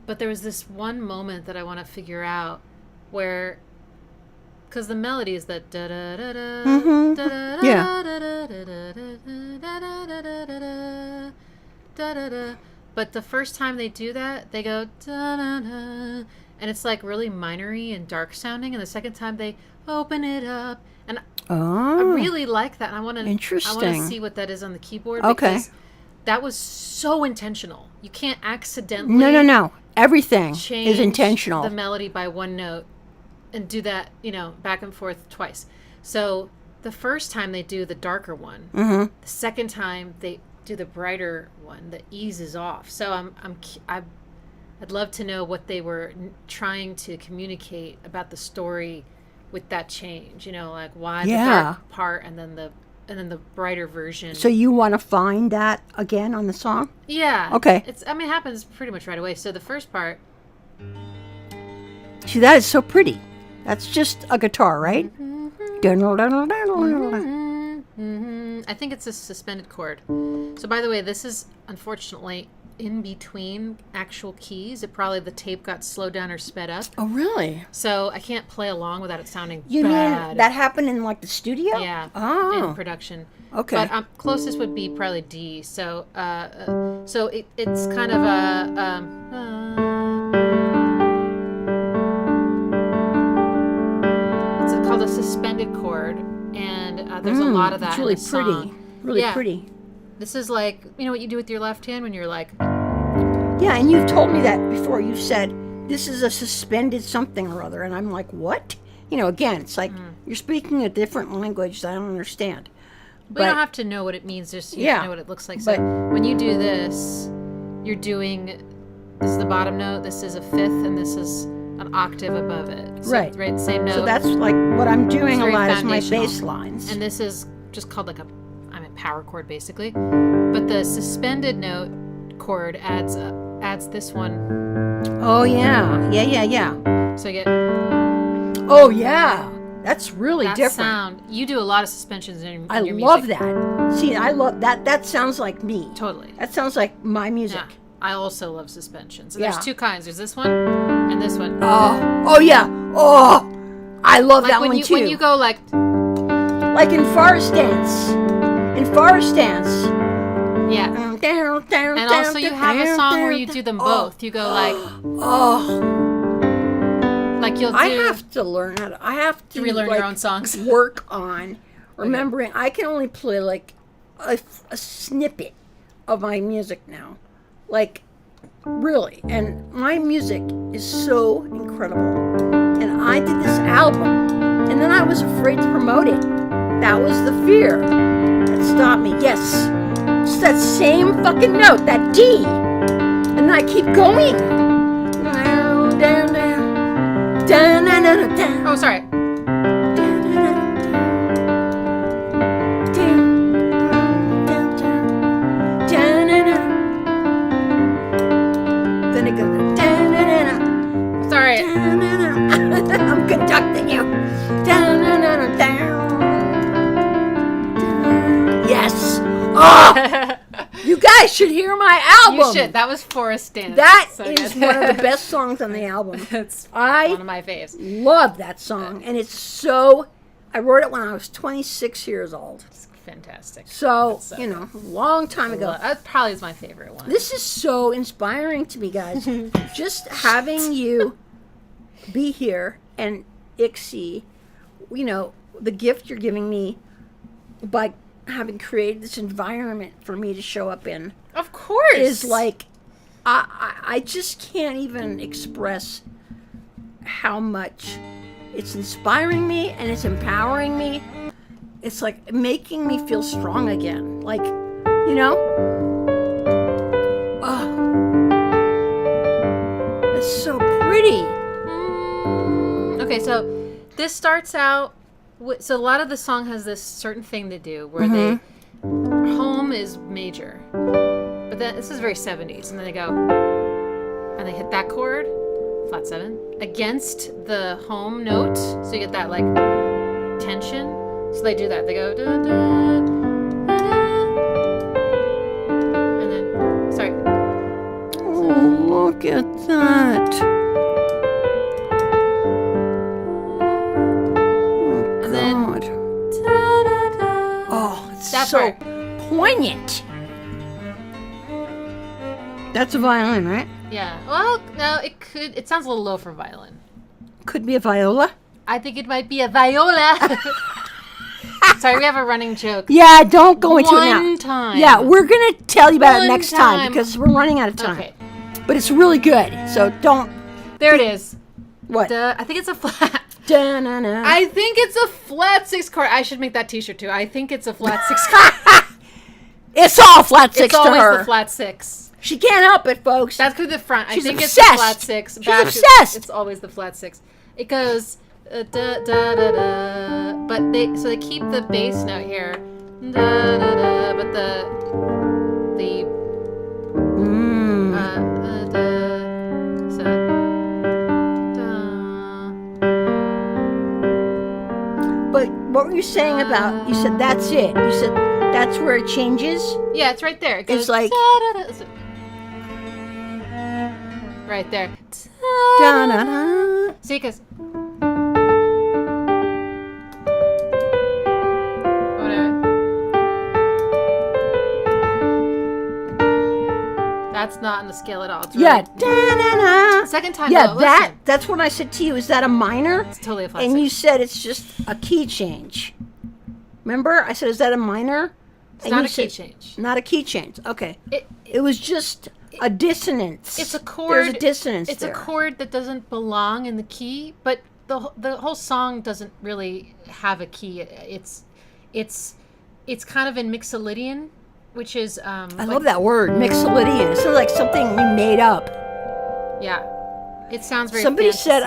Speaker 1: but there was this one moment that I want to figure out where, because the melody is that da-da-da-da, da-da-da-da, da-da-da. But the first time they do that, they go da-da-da, and it's like really minory and dark sounding, and the second time they open it up, and I really like that, and I want to see what that is on the keyboard, because that was so intentional. You can't accidentally
Speaker 2: no everything is intentional.
Speaker 1: The melody by one note, and do that, back and forth twice. So the first time they do the darker one, the second time they do the brighter one that eases off. So I'd love to know what they were trying to communicate about the story with that change. Like why the dark part and then the brighter version.
Speaker 2: So you want to find that again on the song?
Speaker 1: Yeah.
Speaker 2: Okay.
Speaker 1: It happens pretty much right away. So the first part.
Speaker 2: See, that is so pretty. That's just a guitar, right?
Speaker 1: I think it's a suspended chord. So by the way, this is unfortunately in between actual keys. The tape got slowed down or sped up.
Speaker 2: Oh, really?
Speaker 1: So I can't play along without it sounding
Speaker 2: You
Speaker 1: bad.
Speaker 2: mean that happened in like the studio?
Speaker 1: Yeah.
Speaker 2: Oh.
Speaker 1: In production.
Speaker 2: Okay.
Speaker 1: But closest would be probably D. So it's kind of a it's called a suspended chord, and there's a lot of that.
Speaker 2: It's really
Speaker 1: in the
Speaker 2: pretty.
Speaker 1: song.
Speaker 2: Really pretty.
Speaker 1: This is like, what you do with your left hand when you're like...
Speaker 2: Yeah, and you've told me that before. You said, this is a suspended something or other. And I'm like, what? Again, it's like you're speaking a different language that I don't understand.
Speaker 1: But you don't have to know what it means. Just you have to know what it looks like. So when you do this, you're doing... This is the bottom note, this is a fifth, and this is an octave above it. So,
Speaker 2: right.
Speaker 1: Same note.
Speaker 2: So that's like what I'm doing a lot is my bass lines.
Speaker 1: And this is just called like a power chord, basically. But the suspended note chord adds this one.
Speaker 2: Oh, yeah. Yeah.
Speaker 1: So you get...
Speaker 2: Oh, yeah. That's really different.
Speaker 1: Sound. You do a lot of suspensions in your music.
Speaker 2: I love that. See, I love that. That sounds like me.
Speaker 1: Totally.
Speaker 2: That sounds like my music.
Speaker 1: Yeah. I also love suspensions. And there's two kinds. There's this one and this one.
Speaker 2: Oh, yeah. Oh, I love that one, too.
Speaker 1: When you go like
Speaker 2: in Forest Dance.
Speaker 1: Yeah. And also you have a song where you do them both. You go like... Like you'll do...
Speaker 2: I have to learn how to... I have to
Speaker 1: relearn your own songs.
Speaker 2: Work on remembering. Okay. I can only play like a snippet of my music now. Like, really. And my music is so incredible. And I did this album, and then I was afraid to promote it. That was the fear that stopped me. Yes. Just that same fucking note, that D. And then I keep going. Down, down, down. Down, down, down, down.
Speaker 1: Oh, sorry. Sorry.
Speaker 2: I'm conducting you. Yes. Oh, you guys should hear my album.
Speaker 1: You should. That was Forest Dance.
Speaker 2: That is one of the best songs on the album.
Speaker 1: It's one of my faves.
Speaker 2: Love that song. And it's so... I wrote it when I was 26 years old.
Speaker 1: It's fantastic.
Speaker 2: So, a long time ago.
Speaker 1: That probably is my favorite one.
Speaker 2: This is so inspiring to me, guys. Just having you be here and Ixie, the gift you're giving me by having created this environment for me to show up in.
Speaker 1: Of course.
Speaker 2: Is like, I just can't even express how much it's inspiring me and it's empowering me. It's like making me feel strong again. Like, it's so pretty.
Speaker 1: Okay, so this starts out so a lot of the song has this certain thing to do where they home is major, but then this is very 70s, and then they go and they hit that chord, flat 7, against the home note, so you get that like tension. So they do that. They go da, da, da, and then sorry.
Speaker 2: Oh, look at that. So poignant. That's a violin, right?
Speaker 1: Yeah. Well, no, it sounds a little low for violin.
Speaker 2: Could be a viola.
Speaker 1: I think it might be a viola. Sorry, we have a running joke.
Speaker 2: Yeah, don't go into it now.
Speaker 1: One time.
Speaker 2: Yeah, we're going to tell you about it next time because we're running out of time. Okay. But it's really good, so don't...
Speaker 1: There it is.
Speaker 2: What?
Speaker 1: I think it's a flat.
Speaker 2: Da-na-na.
Speaker 1: I think it's a flat 6 chord. I should make that T-shirt too. I think it's a flat 6 chord.
Speaker 2: It's all flat 6 to her.
Speaker 1: It's always the flat 6.
Speaker 2: She can't help it, folks.
Speaker 1: That's because the front.
Speaker 2: She's
Speaker 1: I think
Speaker 2: obsessed.
Speaker 1: it's the flat 6.
Speaker 2: She's
Speaker 1: Back
Speaker 2: obsessed.
Speaker 1: It's always the flat 6. It goes da da da da. But they keep the bass note here. Da da da. But the so
Speaker 2: But what were you saying about? You said that's it. You said that's where it changes.
Speaker 1: yeah, it's right there. It goes
Speaker 2: It's like
Speaker 1: right there.
Speaker 2: da-na-na.
Speaker 1: See, because whatever. That's not in the scale at all. It's
Speaker 2: Yeah,
Speaker 1: really,
Speaker 2: da-na-na.
Speaker 1: second time.
Speaker 2: Yeah,
Speaker 1: though,
Speaker 2: that.
Speaker 1: listen.
Speaker 2: That's what I said to you. Is that a minor?
Speaker 1: It's totally a flat
Speaker 2: And
Speaker 1: 6.
Speaker 2: you said it's just a key change. Remember? I said, is that a minor?
Speaker 1: It's
Speaker 2: And
Speaker 1: not
Speaker 2: you
Speaker 1: a key
Speaker 2: said,
Speaker 1: change.
Speaker 2: Not a key change. Okay.
Speaker 1: It,
Speaker 2: It was just a dissonance.
Speaker 1: It's a chord.
Speaker 2: There's a dissonance
Speaker 1: It's
Speaker 2: there.
Speaker 1: a chord that doesn't belong in the key, but the whole song doesn't really have a key. It's kind of in Mixolydian, which is
Speaker 2: I love that word, Mixolydian. It sounds like something we made up.
Speaker 1: Yeah, it sounds very.
Speaker 2: Somebody
Speaker 1: fantasy.
Speaker 2: said,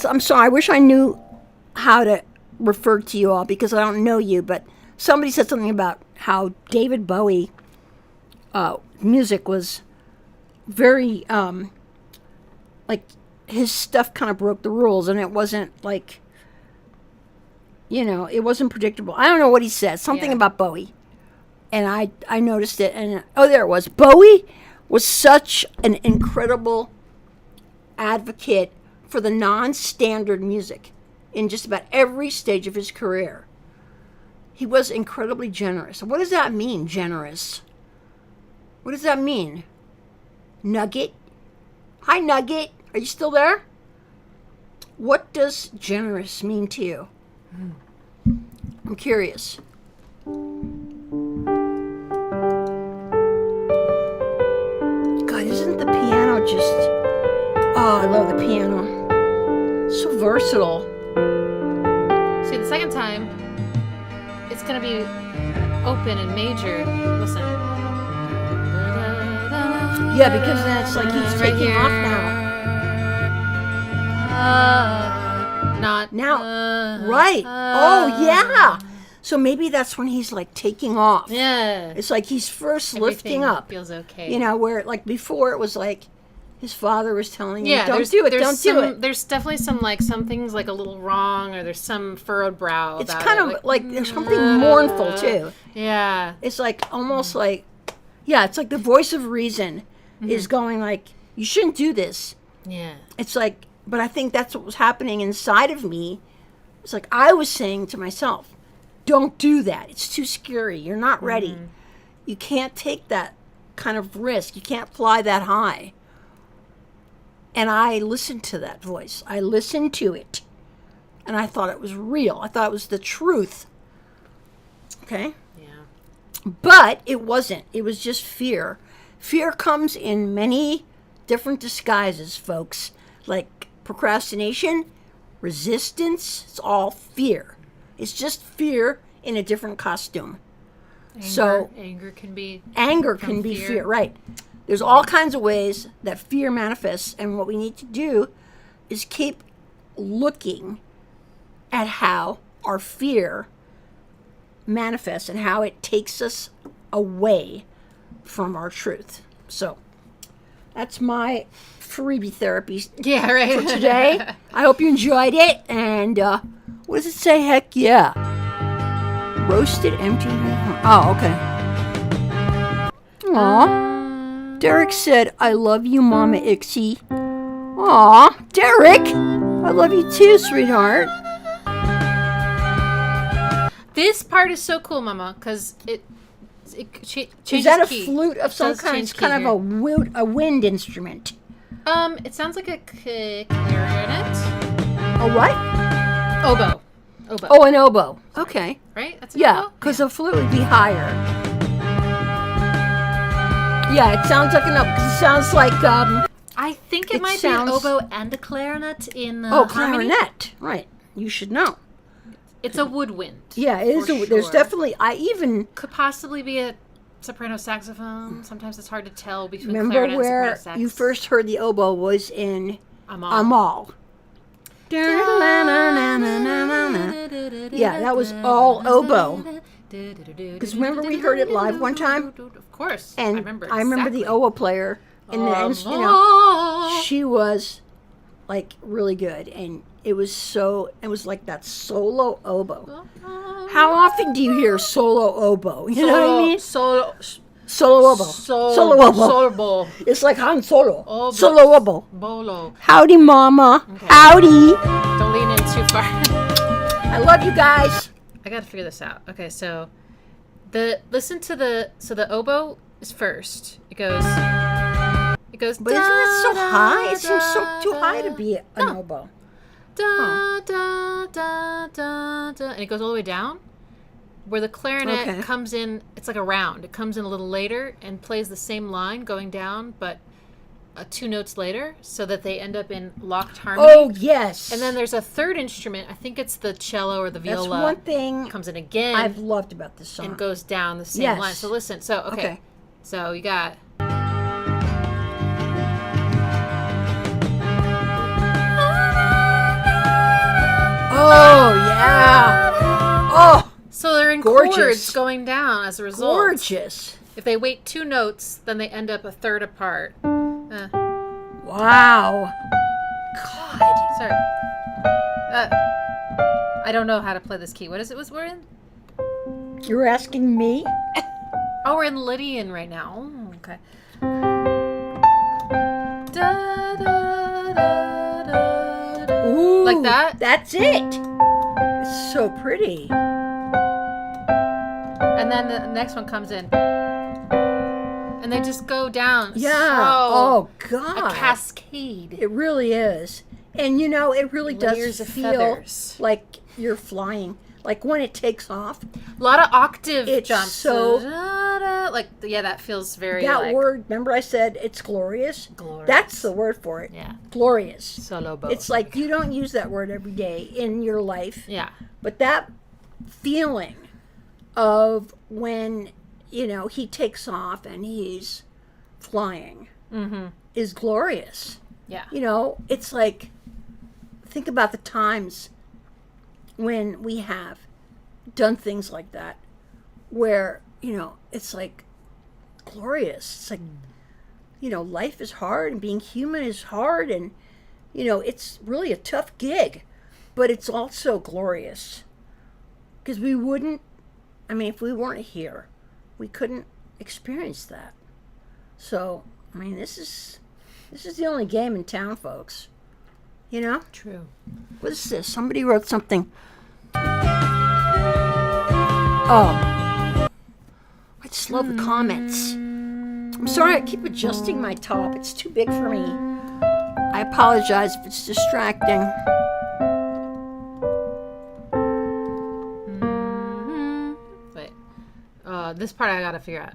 Speaker 2: I'm sorry, I wish I knew how to refer to you all because I don't know you, but somebody said something about how David Bowie music was very, like, his stuff kind of broke the rules, and it wasn't, like, it wasn't predictable. I don't know what he said. Something about Bowie. And I noticed it, and, there it was. Bowie was such an incredible advocate for the non-standard music in just about every stage of his career. He was incredibly generous. What does that mean, generous? What does that mean? Nugget? Hi, Nugget. Are you still there? What does generous mean to you? I'm curious. God, isn't the piano just... Oh, I love the piano. So versatile.
Speaker 1: See, the second time, it's gonna be open and major. Listen.
Speaker 2: Yeah, because that's like he's
Speaker 1: Right
Speaker 2: taking
Speaker 1: here.
Speaker 2: off now.
Speaker 1: Not
Speaker 2: Now, right. Oh, yeah. So maybe that's when he's like taking off.
Speaker 1: Yeah.
Speaker 2: It's like he's first lifting
Speaker 1: Everything
Speaker 2: up.
Speaker 1: feels okay.
Speaker 2: Where like before it was like his father was telling him,
Speaker 1: Yeah,
Speaker 2: don't do it, don't do it.
Speaker 1: There's definitely some things like a little wrong, or there's some furrowed brow.
Speaker 2: It's
Speaker 1: about
Speaker 2: kind
Speaker 1: it,
Speaker 2: of like there's something mournful too.
Speaker 1: Yeah.
Speaker 2: It's like almost like, yeah, it's like the voice of reason is going like, you shouldn't do this.
Speaker 1: Yeah.
Speaker 2: It's like, but I think that's what was happening inside of me. It's like I was saying to myself, don't do that. It's too scary. You're not ready. You can't take that kind of risk. You can't fly that high. And I listened to that voice. I listened to it. And I thought it was real. I thought it was the truth. Okay?
Speaker 1: Yeah.
Speaker 2: But it wasn't. It was just fear. Fear comes in many different disguises, folks. Like procrastination, resistance, it's all fear. It's just fear in a different costume.
Speaker 1: Anger can be
Speaker 2: fear, right. There's all kinds of ways that fear manifests, and what we need to do is keep looking at how our fear manifests and how it takes us away from our truth. So that's my freebie therapy
Speaker 1: Yeah, right.
Speaker 2: for today. I hope you enjoyed it. And what does it say? Heck yeah. Roasted empty. Oh, okay. Aw. Derek said, I love you, Mama Ixie. Aw, Derek. I love you too, sweetheart.
Speaker 1: This part is so cool, Mama, because it changes
Speaker 2: Is that a
Speaker 1: key.
Speaker 2: flute of some
Speaker 1: does
Speaker 2: kind?
Speaker 1: change
Speaker 2: It's kind
Speaker 1: key
Speaker 2: of a wind instrument.
Speaker 1: It sounds like a clarinet.
Speaker 2: A what?
Speaker 1: Oboe.
Speaker 2: Oh, an oboe. Okay.
Speaker 1: Right? That's an
Speaker 2: Yeah,
Speaker 1: oboe?
Speaker 2: because a flute would be higher. Yeah, it sounds like an oboe. 'Cause it sounds like
Speaker 1: I think it
Speaker 2: it
Speaker 1: might
Speaker 2: sounds-
Speaker 1: be an oboe and a clarinet in
Speaker 2: oh,
Speaker 1: harmony.
Speaker 2: clarinet. Right. you should know.
Speaker 1: It's a woodwind.
Speaker 2: Yeah, it is. There's definitely.
Speaker 1: Could possibly be a soprano saxophone. Sometimes it's hard to tell between
Speaker 2: remember
Speaker 1: clarinet and
Speaker 2: where
Speaker 1: soprano sax.
Speaker 2: you first heard the oboe was in
Speaker 1: Amal.
Speaker 2: Yeah, that was all oboe. Because remember we heard it live one time?
Speaker 1: Of course.
Speaker 2: And
Speaker 1: I remember
Speaker 2: the oboe player and she was like really good, and it was like that solo oboe. How often do you hear solo oboe? You know what I mean? Solo oboe. Solo oboe. It's like Han Solo. Oboe. Solo oboe.
Speaker 1: Bolo.
Speaker 2: Howdy, Mama. Okay. Howdy.
Speaker 1: Don't lean in too far.
Speaker 2: I love you guys.
Speaker 1: I gotta figure this out. Okay, so the oboe is first. It goes.
Speaker 2: But isn't it so high? It seems too high to be an oboe.
Speaker 1: Da, da, da, da, da, and it goes all the way down. Where the clarinet comes in, it's like a round. It comes in a little later and plays the same line going down, but 2 notes later, so that they end up in locked harmony.
Speaker 2: Oh, yes.
Speaker 1: And then there's a third instrument. I think it's the cello or the viola.
Speaker 2: That's one thing
Speaker 1: comes in again.
Speaker 2: I've loved about this song.
Speaker 1: And goes down the same line. So listen. So, okay. So you got...
Speaker 2: Oh, yeah. Oh,
Speaker 1: so they're in chords going down as a result.
Speaker 2: Gorgeous.
Speaker 1: If they wait 2 notes, then they end up a third apart.
Speaker 2: Wow. God.
Speaker 1: Sorry. I don't know how to play this key. What is it we're in?
Speaker 2: You're asking me?
Speaker 1: Oh, we're in Lydian right now. Oh, okay. Da, da, da, da.
Speaker 2: Ooh,
Speaker 1: like that?
Speaker 2: That's it. It's so pretty.
Speaker 1: And then the next one comes in. And they just go down.
Speaker 2: Yeah. Oh, God.
Speaker 1: A cascade.
Speaker 2: It really is. And, it really
Speaker 1: Layers
Speaker 2: does
Speaker 1: of
Speaker 2: feel
Speaker 1: feathers.
Speaker 2: like you're flying. Like when it takes off.
Speaker 1: A lot of octave jumps.
Speaker 2: So,
Speaker 1: that feels very
Speaker 2: that word, remember I said it's glorious?
Speaker 1: Glorious.
Speaker 2: That's the word for it.
Speaker 1: Yeah.
Speaker 2: Glorious.
Speaker 1: Solo bow.
Speaker 2: It's like you don't use that word every day in your life.
Speaker 1: Yeah.
Speaker 2: But that feeling of when, he takes off and he's flying is glorious.
Speaker 1: Yeah.
Speaker 2: It's like, think about the times when we have done things like that where, it's like glorious. It's like, life is hard and being human is hard and, it's really a tough gig, but it's also glorious because if we weren't here, we couldn't experience that. So, this is the only game in town, folks.
Speaker 1: True.
Speaker 2: What is this? Somebody wrote something. Oh. I just love the comments. I'm sorry I keep adjusting my top. It's too big for me. I apologize if it's distracting.
Speaker 1: Wait. This part I gotta figure out.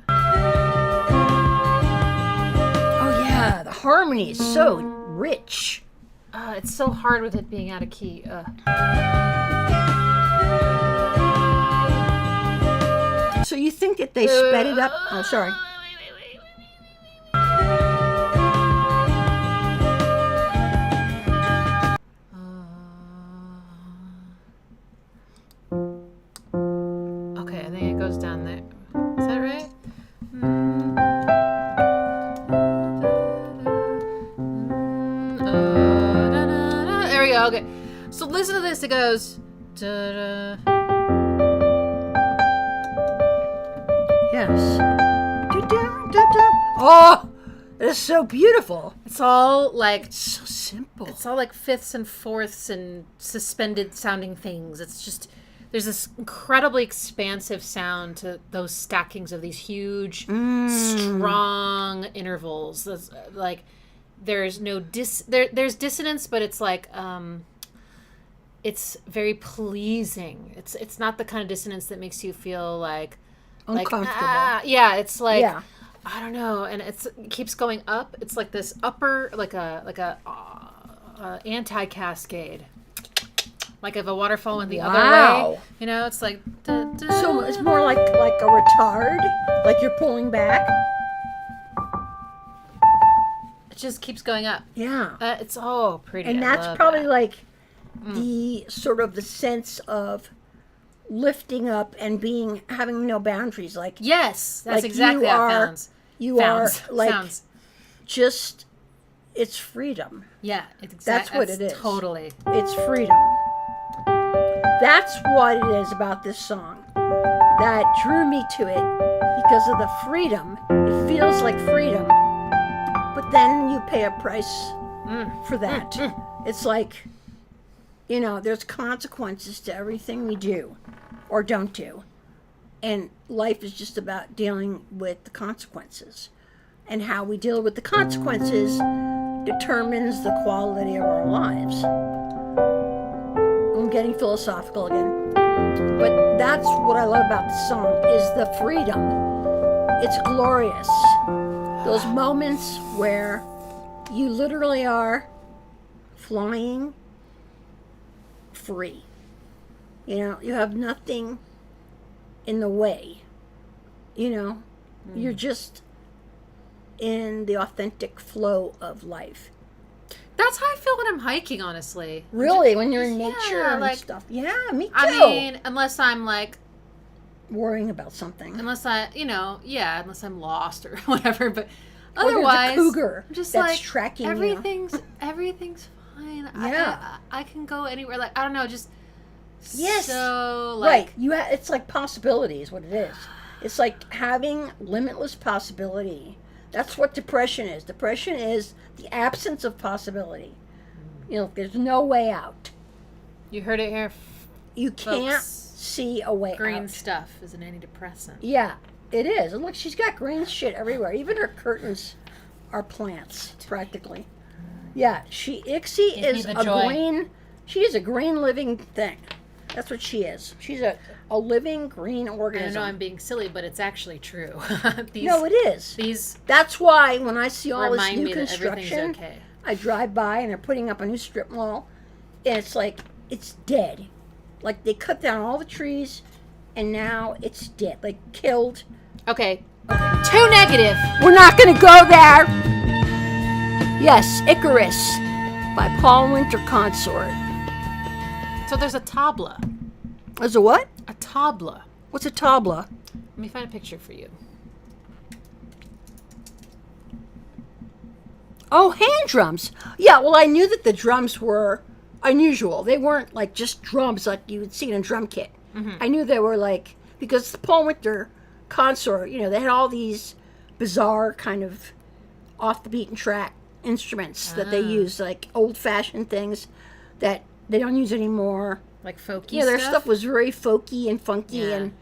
Speaker 2: Oh, yeah. The harmony is so rich.
Speaker 1: It's so hard with it being out of key.
Speaker 2: So you think that they sped it up? Oh, sorry.
Speaker 1: Okay, I think it goes down there. Is that right? There we go. Okay. So listen to this. It goes. Da-da.
Speaker 2: Yes. Oh, it's so beautiful.
Speaker 1: It's all like
Speaker 2: so simple.
Speaker 1: It's all like fifths and fourths and suspended sounding things. It's just there's this incredibly expansive sound to those stackings of these huge, strong intervals. That's, there's no there's dissonance, but it's like it's very pleasing. It's not the kind of dissonance that makes you feel like
Speaker 2: uncomfortable.
Speaker 1: It's like I don't know, and it keeps going up. It's like this upper, like a anti-cascade, Like if a waterfall went the other way, you know, it's like.
Speaker 2: So it's more like a retard, like you're pulling back.
Speaker 1: It just keeps going up.
Speaker 2: Yeah.
Speaker 1: It's all pretty.
Speaker 2: And that's probably like the sort of the sense of lifting up and having no boundaries. Like
Speaker 1: yes, that's
Speaker 2: like
Speaker 1: exactly how it sounds.
Speaker 2: You are like just it's freedom.
Speaker 1: Yeah,
Speaker 2: that's what it is.
Speaker 1: Totally.
Speaker 2: It's freedom. That's what it is about this song that drew me to it because of the freedom. It feels like freedom. But then you pay a price for that. It's like, you know, there's consequences to everything we do or don't do. And life is just about dealing with the consequences. And how we deal with the consequences determines the quality of our lives. I'm getting philosophical again. But that's what I love about the song is the freedom. It's glorious. Those moments where you literally are flying free. You know, you have nothing in the way. You know, you're just in the authentic flow of life.
Speaker 1: That's how I feel when I'm hiking, honestly.
Speaker 2: Really? When you're in nature and stuff? Yeah, me too.
Speaker 1: I mean, unless I'm like
Speaker 2: worrying about something.
Speaker 1: Unless unless I'm lost or whatever. But
Speaker 2: or
Speaker 1: otherwise,
Speaker 2: there's a cougar
Speaker 1: I'm just
Speaker 2: that's
Speaker 1: like
Speaker 2: tracking
Speaker 1: everything's fine.
Speaker 2: Yeah,
Speaker 1: I can go anywhere. Like I don't know, just
Speaker 2: yes.
Speaker 1: So like
Speaker 2: right, it's like possibility is what it is. It's like having limitless possibility. That's what depression is. Depression is the absence of possibility. You know, there's no way out.
Speaker 1: You heard it here.
Speaker 2: You can't see a way out.
Speaker 1: Green stuff is an antidepressant.
Speaker 2: Yeah, it is. And look, she's got green shit everywhere. Even her curtains are plants, practically. Yeah, Ixie is a green. She is a green living thing. That's what she is. She's a living green organism.
Speaker 1: I know I'm being silly, but it's actually true.
Speaker 2: No, it is. That's why when I see all this new construction, I drive by and they're putting up a new strip mall, and it's like, it's dead. Like, they cut down all the trees, and now it's dead. Like, killed.
Speaker 1: Okay. Too negative.
Speaker 2: We're not going to go there. Yes, Icarus by Paul Winter Consort.
Speaker 1: So there's a tabla.
Speaker 2: There's a what?
Speaker 1: A tabla.
Speaker 2: What's a tabla?
Speaker 1: Let me find a picture for you.
Speaker 2: Oh, hand drums. Yeah, well, I knew that the drums were unusual. They weren't like just drums like you would see in a drum kit. Mm-hmm. I knew they were like, because the Paul Winter Consort, you know, they had all these bizarre kind of off the beaten track instruments that they used, like old-fashioned things that they don't use anymore.
Speaker 1: Like folky
Speaker 2: Yeah, their stuff was very folky and funky and,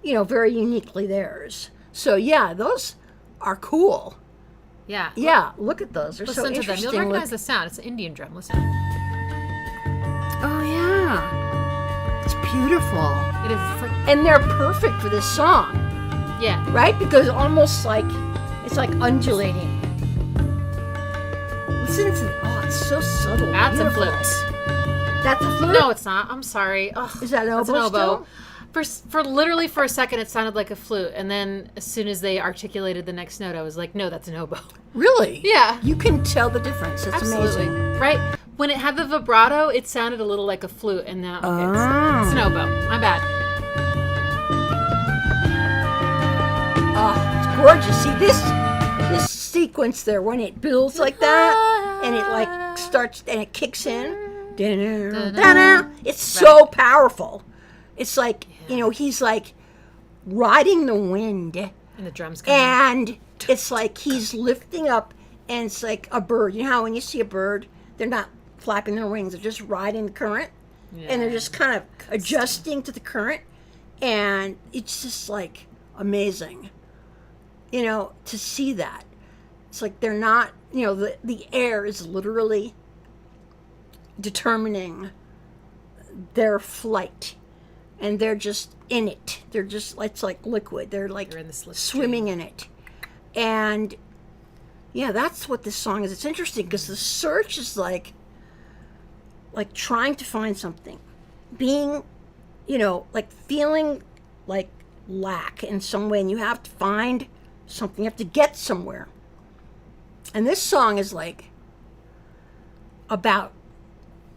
Speaker 2: you know, very uniquely theirs. So, yeah, those are cool.
Speaker 1: Yeah.
Speaker 2: Yeah, look at those. They're so interesting.
Speaker 1: Listen to them. You'll recognize the sound. It's an Indian drum. Listen.
Speaker 2: Oh, yeah. It's beautiful.
Speaker 1: It is. It's like,
Speaker 2: and they're perfect for this song.
Speaker 1: Yeah.
Speaker 2: Right? Because almost like, it's like undulating. Listen to it's so subtle.
Speaker 1: That's
Speaker 2: beautiful.
Speaker 1: A flute.
Speaker 2: That's a flute?
Speaker 1: No, it's not. I'm sorry. Ugh,
Speaker 2: is that an oboe?
Speaker 1: That's an oboe.
Speaker 2: Still?
Speaker 1: For literally for a second, it sounded like a flute, and then as soon as they articulated the next note, I was like, "No, that's an oboe."
Speaker 2: Really?
Speaker 1: Yeah.
Speaker 2: You can tell the difference. It's
Speaker 1: Absolutely.
Speaker 2: amazing.
Speaker 1: Right? When it had the vibrato, it sounded a little like a flute, and now it's an oboe. My bad.
Speaker 2: Oh, it's gorgeous. See this sequence there when it builds like that, and it like starts and it kicks in. It's so powerful. It's like, you know, he's like riding the wind.
Speaker 1: And the drums come
Speaker 2: and it's like he's lifting up, and it's like a bird. You know how when you see a bird, they're not flapping their wings. They're just riding the current. Yeah. And they're just kind of adjusting to the current. And it's just like amazing, you know, to see that. It's like they're not, you know, the air is literally determining their flight, and they're just in it. They're just, it's like liquid. They're like swimming in it. And yeah, that's what this song is. It's interesting because the search is like trying to find something. being, like feeling like lack in some way, and you have to find something, you have to get somewhere. And this song is like about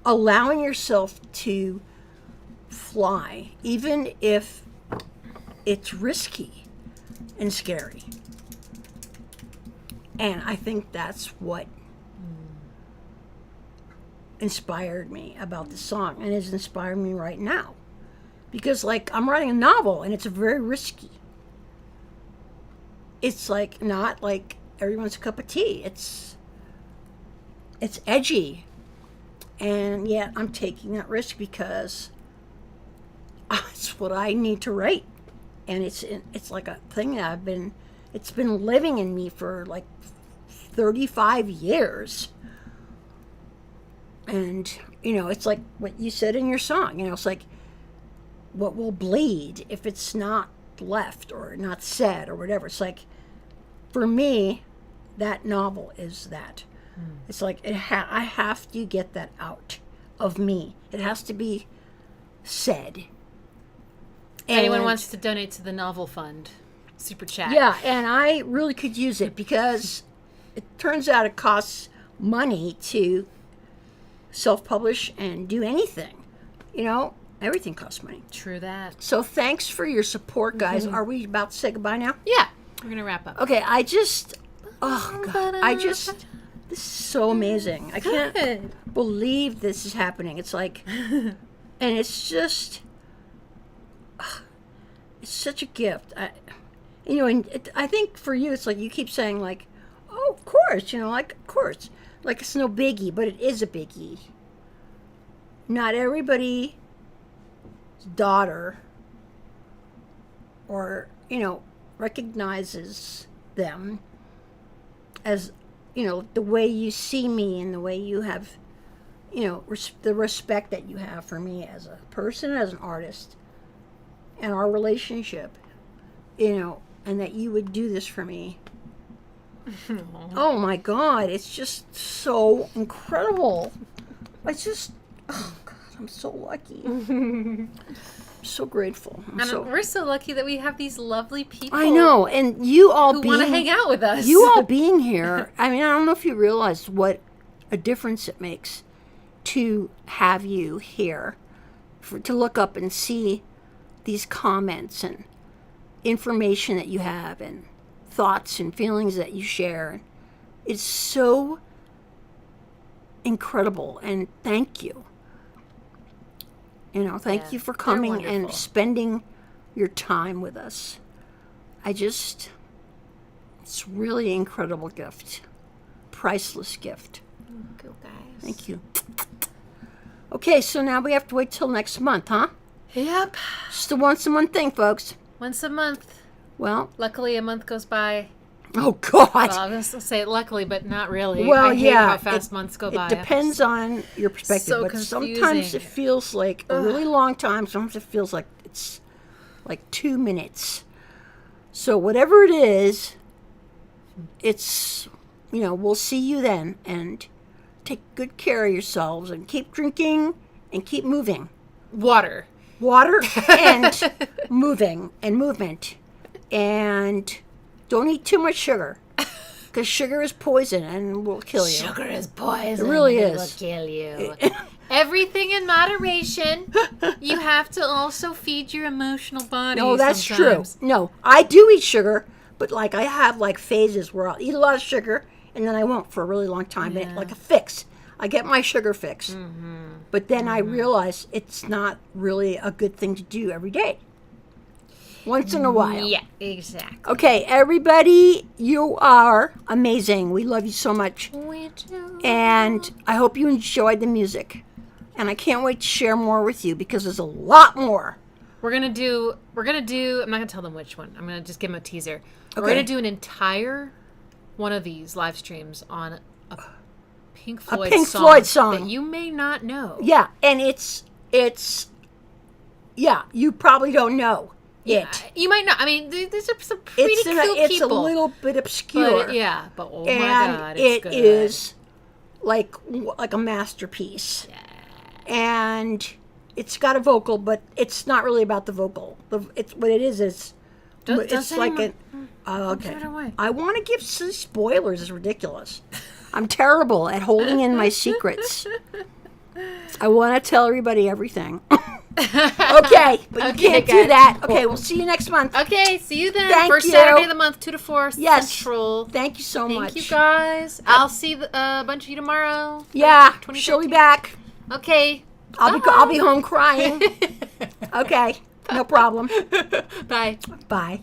Speaker 2: allowing yourself to fly, even if it's risky and scary. And I think that's what inspired me about the song, and is inspiring me right now. Because, like, I'm writing a novel, and it's very risky. It's, like, not like everyone's cup of tea. It's edgy. And yet I'm taking that risk because it's what I need to write. And it's like a thing that it's been living in me for, like, 35 years. And, it's like what you said in your song. It's like, what will bleed if it's not left or not said or whatever. It's like, for me, that novel is that. It's like, I have to get that out of me. It has to be said.
Speaker 1: Anyone wants to donate to the novel fund, super chat.
Speaker 2: Yeah, and I really could use it, because it turns out it costs money to self-publish and do anything. Everything costs money.
Speaker 1: True that.
Speaker 2: So thanks for your support, guys. Are we about to say goodbye now?
Speaker 1: Yeah, we're going to wrap up.
Speaker 2: Okay, this is so amazing. I can't believe this is happening. It's like, and it's just, it's such a gift. I think for you, it's like you keep saying, like, oh, of course, like, of course. Like, it's no biggie, but it is a biggie. Not everybody's daughter or, recognizes them as, the way you see me and the way you have, the respect that you have for me as a person, as an artist, and our relationship, and that you would do this for me. Oh my God, it's just so incredible. Oh God, I'm so lucky. I'm so grateful.
Speaker 1: We're so lucky that we have these lovely people.
Speaker 2: I know, and you all
Speaker 1: who want to hang out with us.
Speaker 2: You all being here. I mean, I don't know if you realize what a difference it makes to have you here, to look up and see these comments and information that you have and thoughts and feelings that you share. It's so incredible, and thank you. Thank you for coming and spending your time with us. It's really an incredible gift. Priceless gift.
Speaker 1: Thank you, guys.
Speaker 2: Thank you. Okay, so now we have to wait till next month, huh?
Speaker 1: Yep.
Speaker 2: Just a once-a-month thing, folks.
Speaker 1: Once a month.
Speaker 2: Well.
Speaker 1: Luckily, a month goes by.
Speaker 2: Oh, God.
Speaker 1: Well, I was going to say luckily, but not really.
Speaker 2: Well,
Speaker 1: I hate how fast months go by.
Speaker 2: It depends on your perspective.
Speaker 1: So
Speaker 2: but
Speaker 1: confusing.
Speaker 2: Sometimes it feels like a really long time. Sometimes it feels like it's like 2 minutes. So whatever it is, it's, we'll see you then. And take good care of yourselves and keep drinking and keep moving.
Speaker 1: Water
Speaker 2: And moving and movement. And don't eat too much sugar, because sugar is poison and will kill you.
Speaker 1: Sugar is poison.
Speaker 2: It really is.
Speaker 1: It will kill you. Everything in moderation. You have to also feed your emotional body.
Speaker 2: No, that's
Speaker 1: sometimes.
Speaker 2: true. No, I do eat sugar, but like I have like phases where I'll eat a lot of sugar and then I won't for a really long time.
Speaker 1: Yeah.
Speaker 2: Like a fix. I get my sugar fix. Mm-hmm. But then I realize it's not really a good thing to do every day. Once in a while.
Speaker 1: Yeah, exactly.
Speaker 2: Okay, everybody, you are amazing. We love you so much.
Speaker 1: We do.
Speaker 2: And I hope you enjoyed the music. And I can't wait to share more with you, because there's a lot more.
Speaker 1: We're gonna do, I'm not gonna tell them which one. I'm gonna just give them a teaser.
Speaker 2: Okay.
Speaker 1: We're gonna do an entire one of these live streams on a Pink Floyd song that you may not know.
Speaker 2: Yeah, and it's you probably don't know.
Speaker 1: Yeah, you might not. I mean, these are some pretty cool people.
Speaker 2: It's a little bit obscure.
Speaker 1: But oh
Speaker 2: and
Speaker 1: my God, it's good.
Speaker 2: It is like a masterpiece.
Speaker 1: Yeah.
Speaker 2: And It's got a vocal, but it's not really about the vocal. It's what it is. It's like an. Okay. I want to give spoilers. It's ridiculous. I'm terrible at holding in my secrets. I want to tell everybody everything. Okay, but you can't do that. Okay, we'll see you next month.
Speaker 1: Okay, see you then.
Speaker 2: Thank
Speaker 1: First
Speaker 2: you.
Speaker 1: Saturday of the month, 2 to 4
Speaker 2: Yes.
Speaker 1: Central.
Speaker 2: Thank you so much.
Speaker 1: Thank you, guys. I'll see a bunch of you tomorrow.
Speaker 2: Yeah, she'll be back.
Speaker 1: Okay.
Speaker 2: I'll be home crying. Okay, no problem.
Speaker 1: Bye.
Speaker 2: Bye.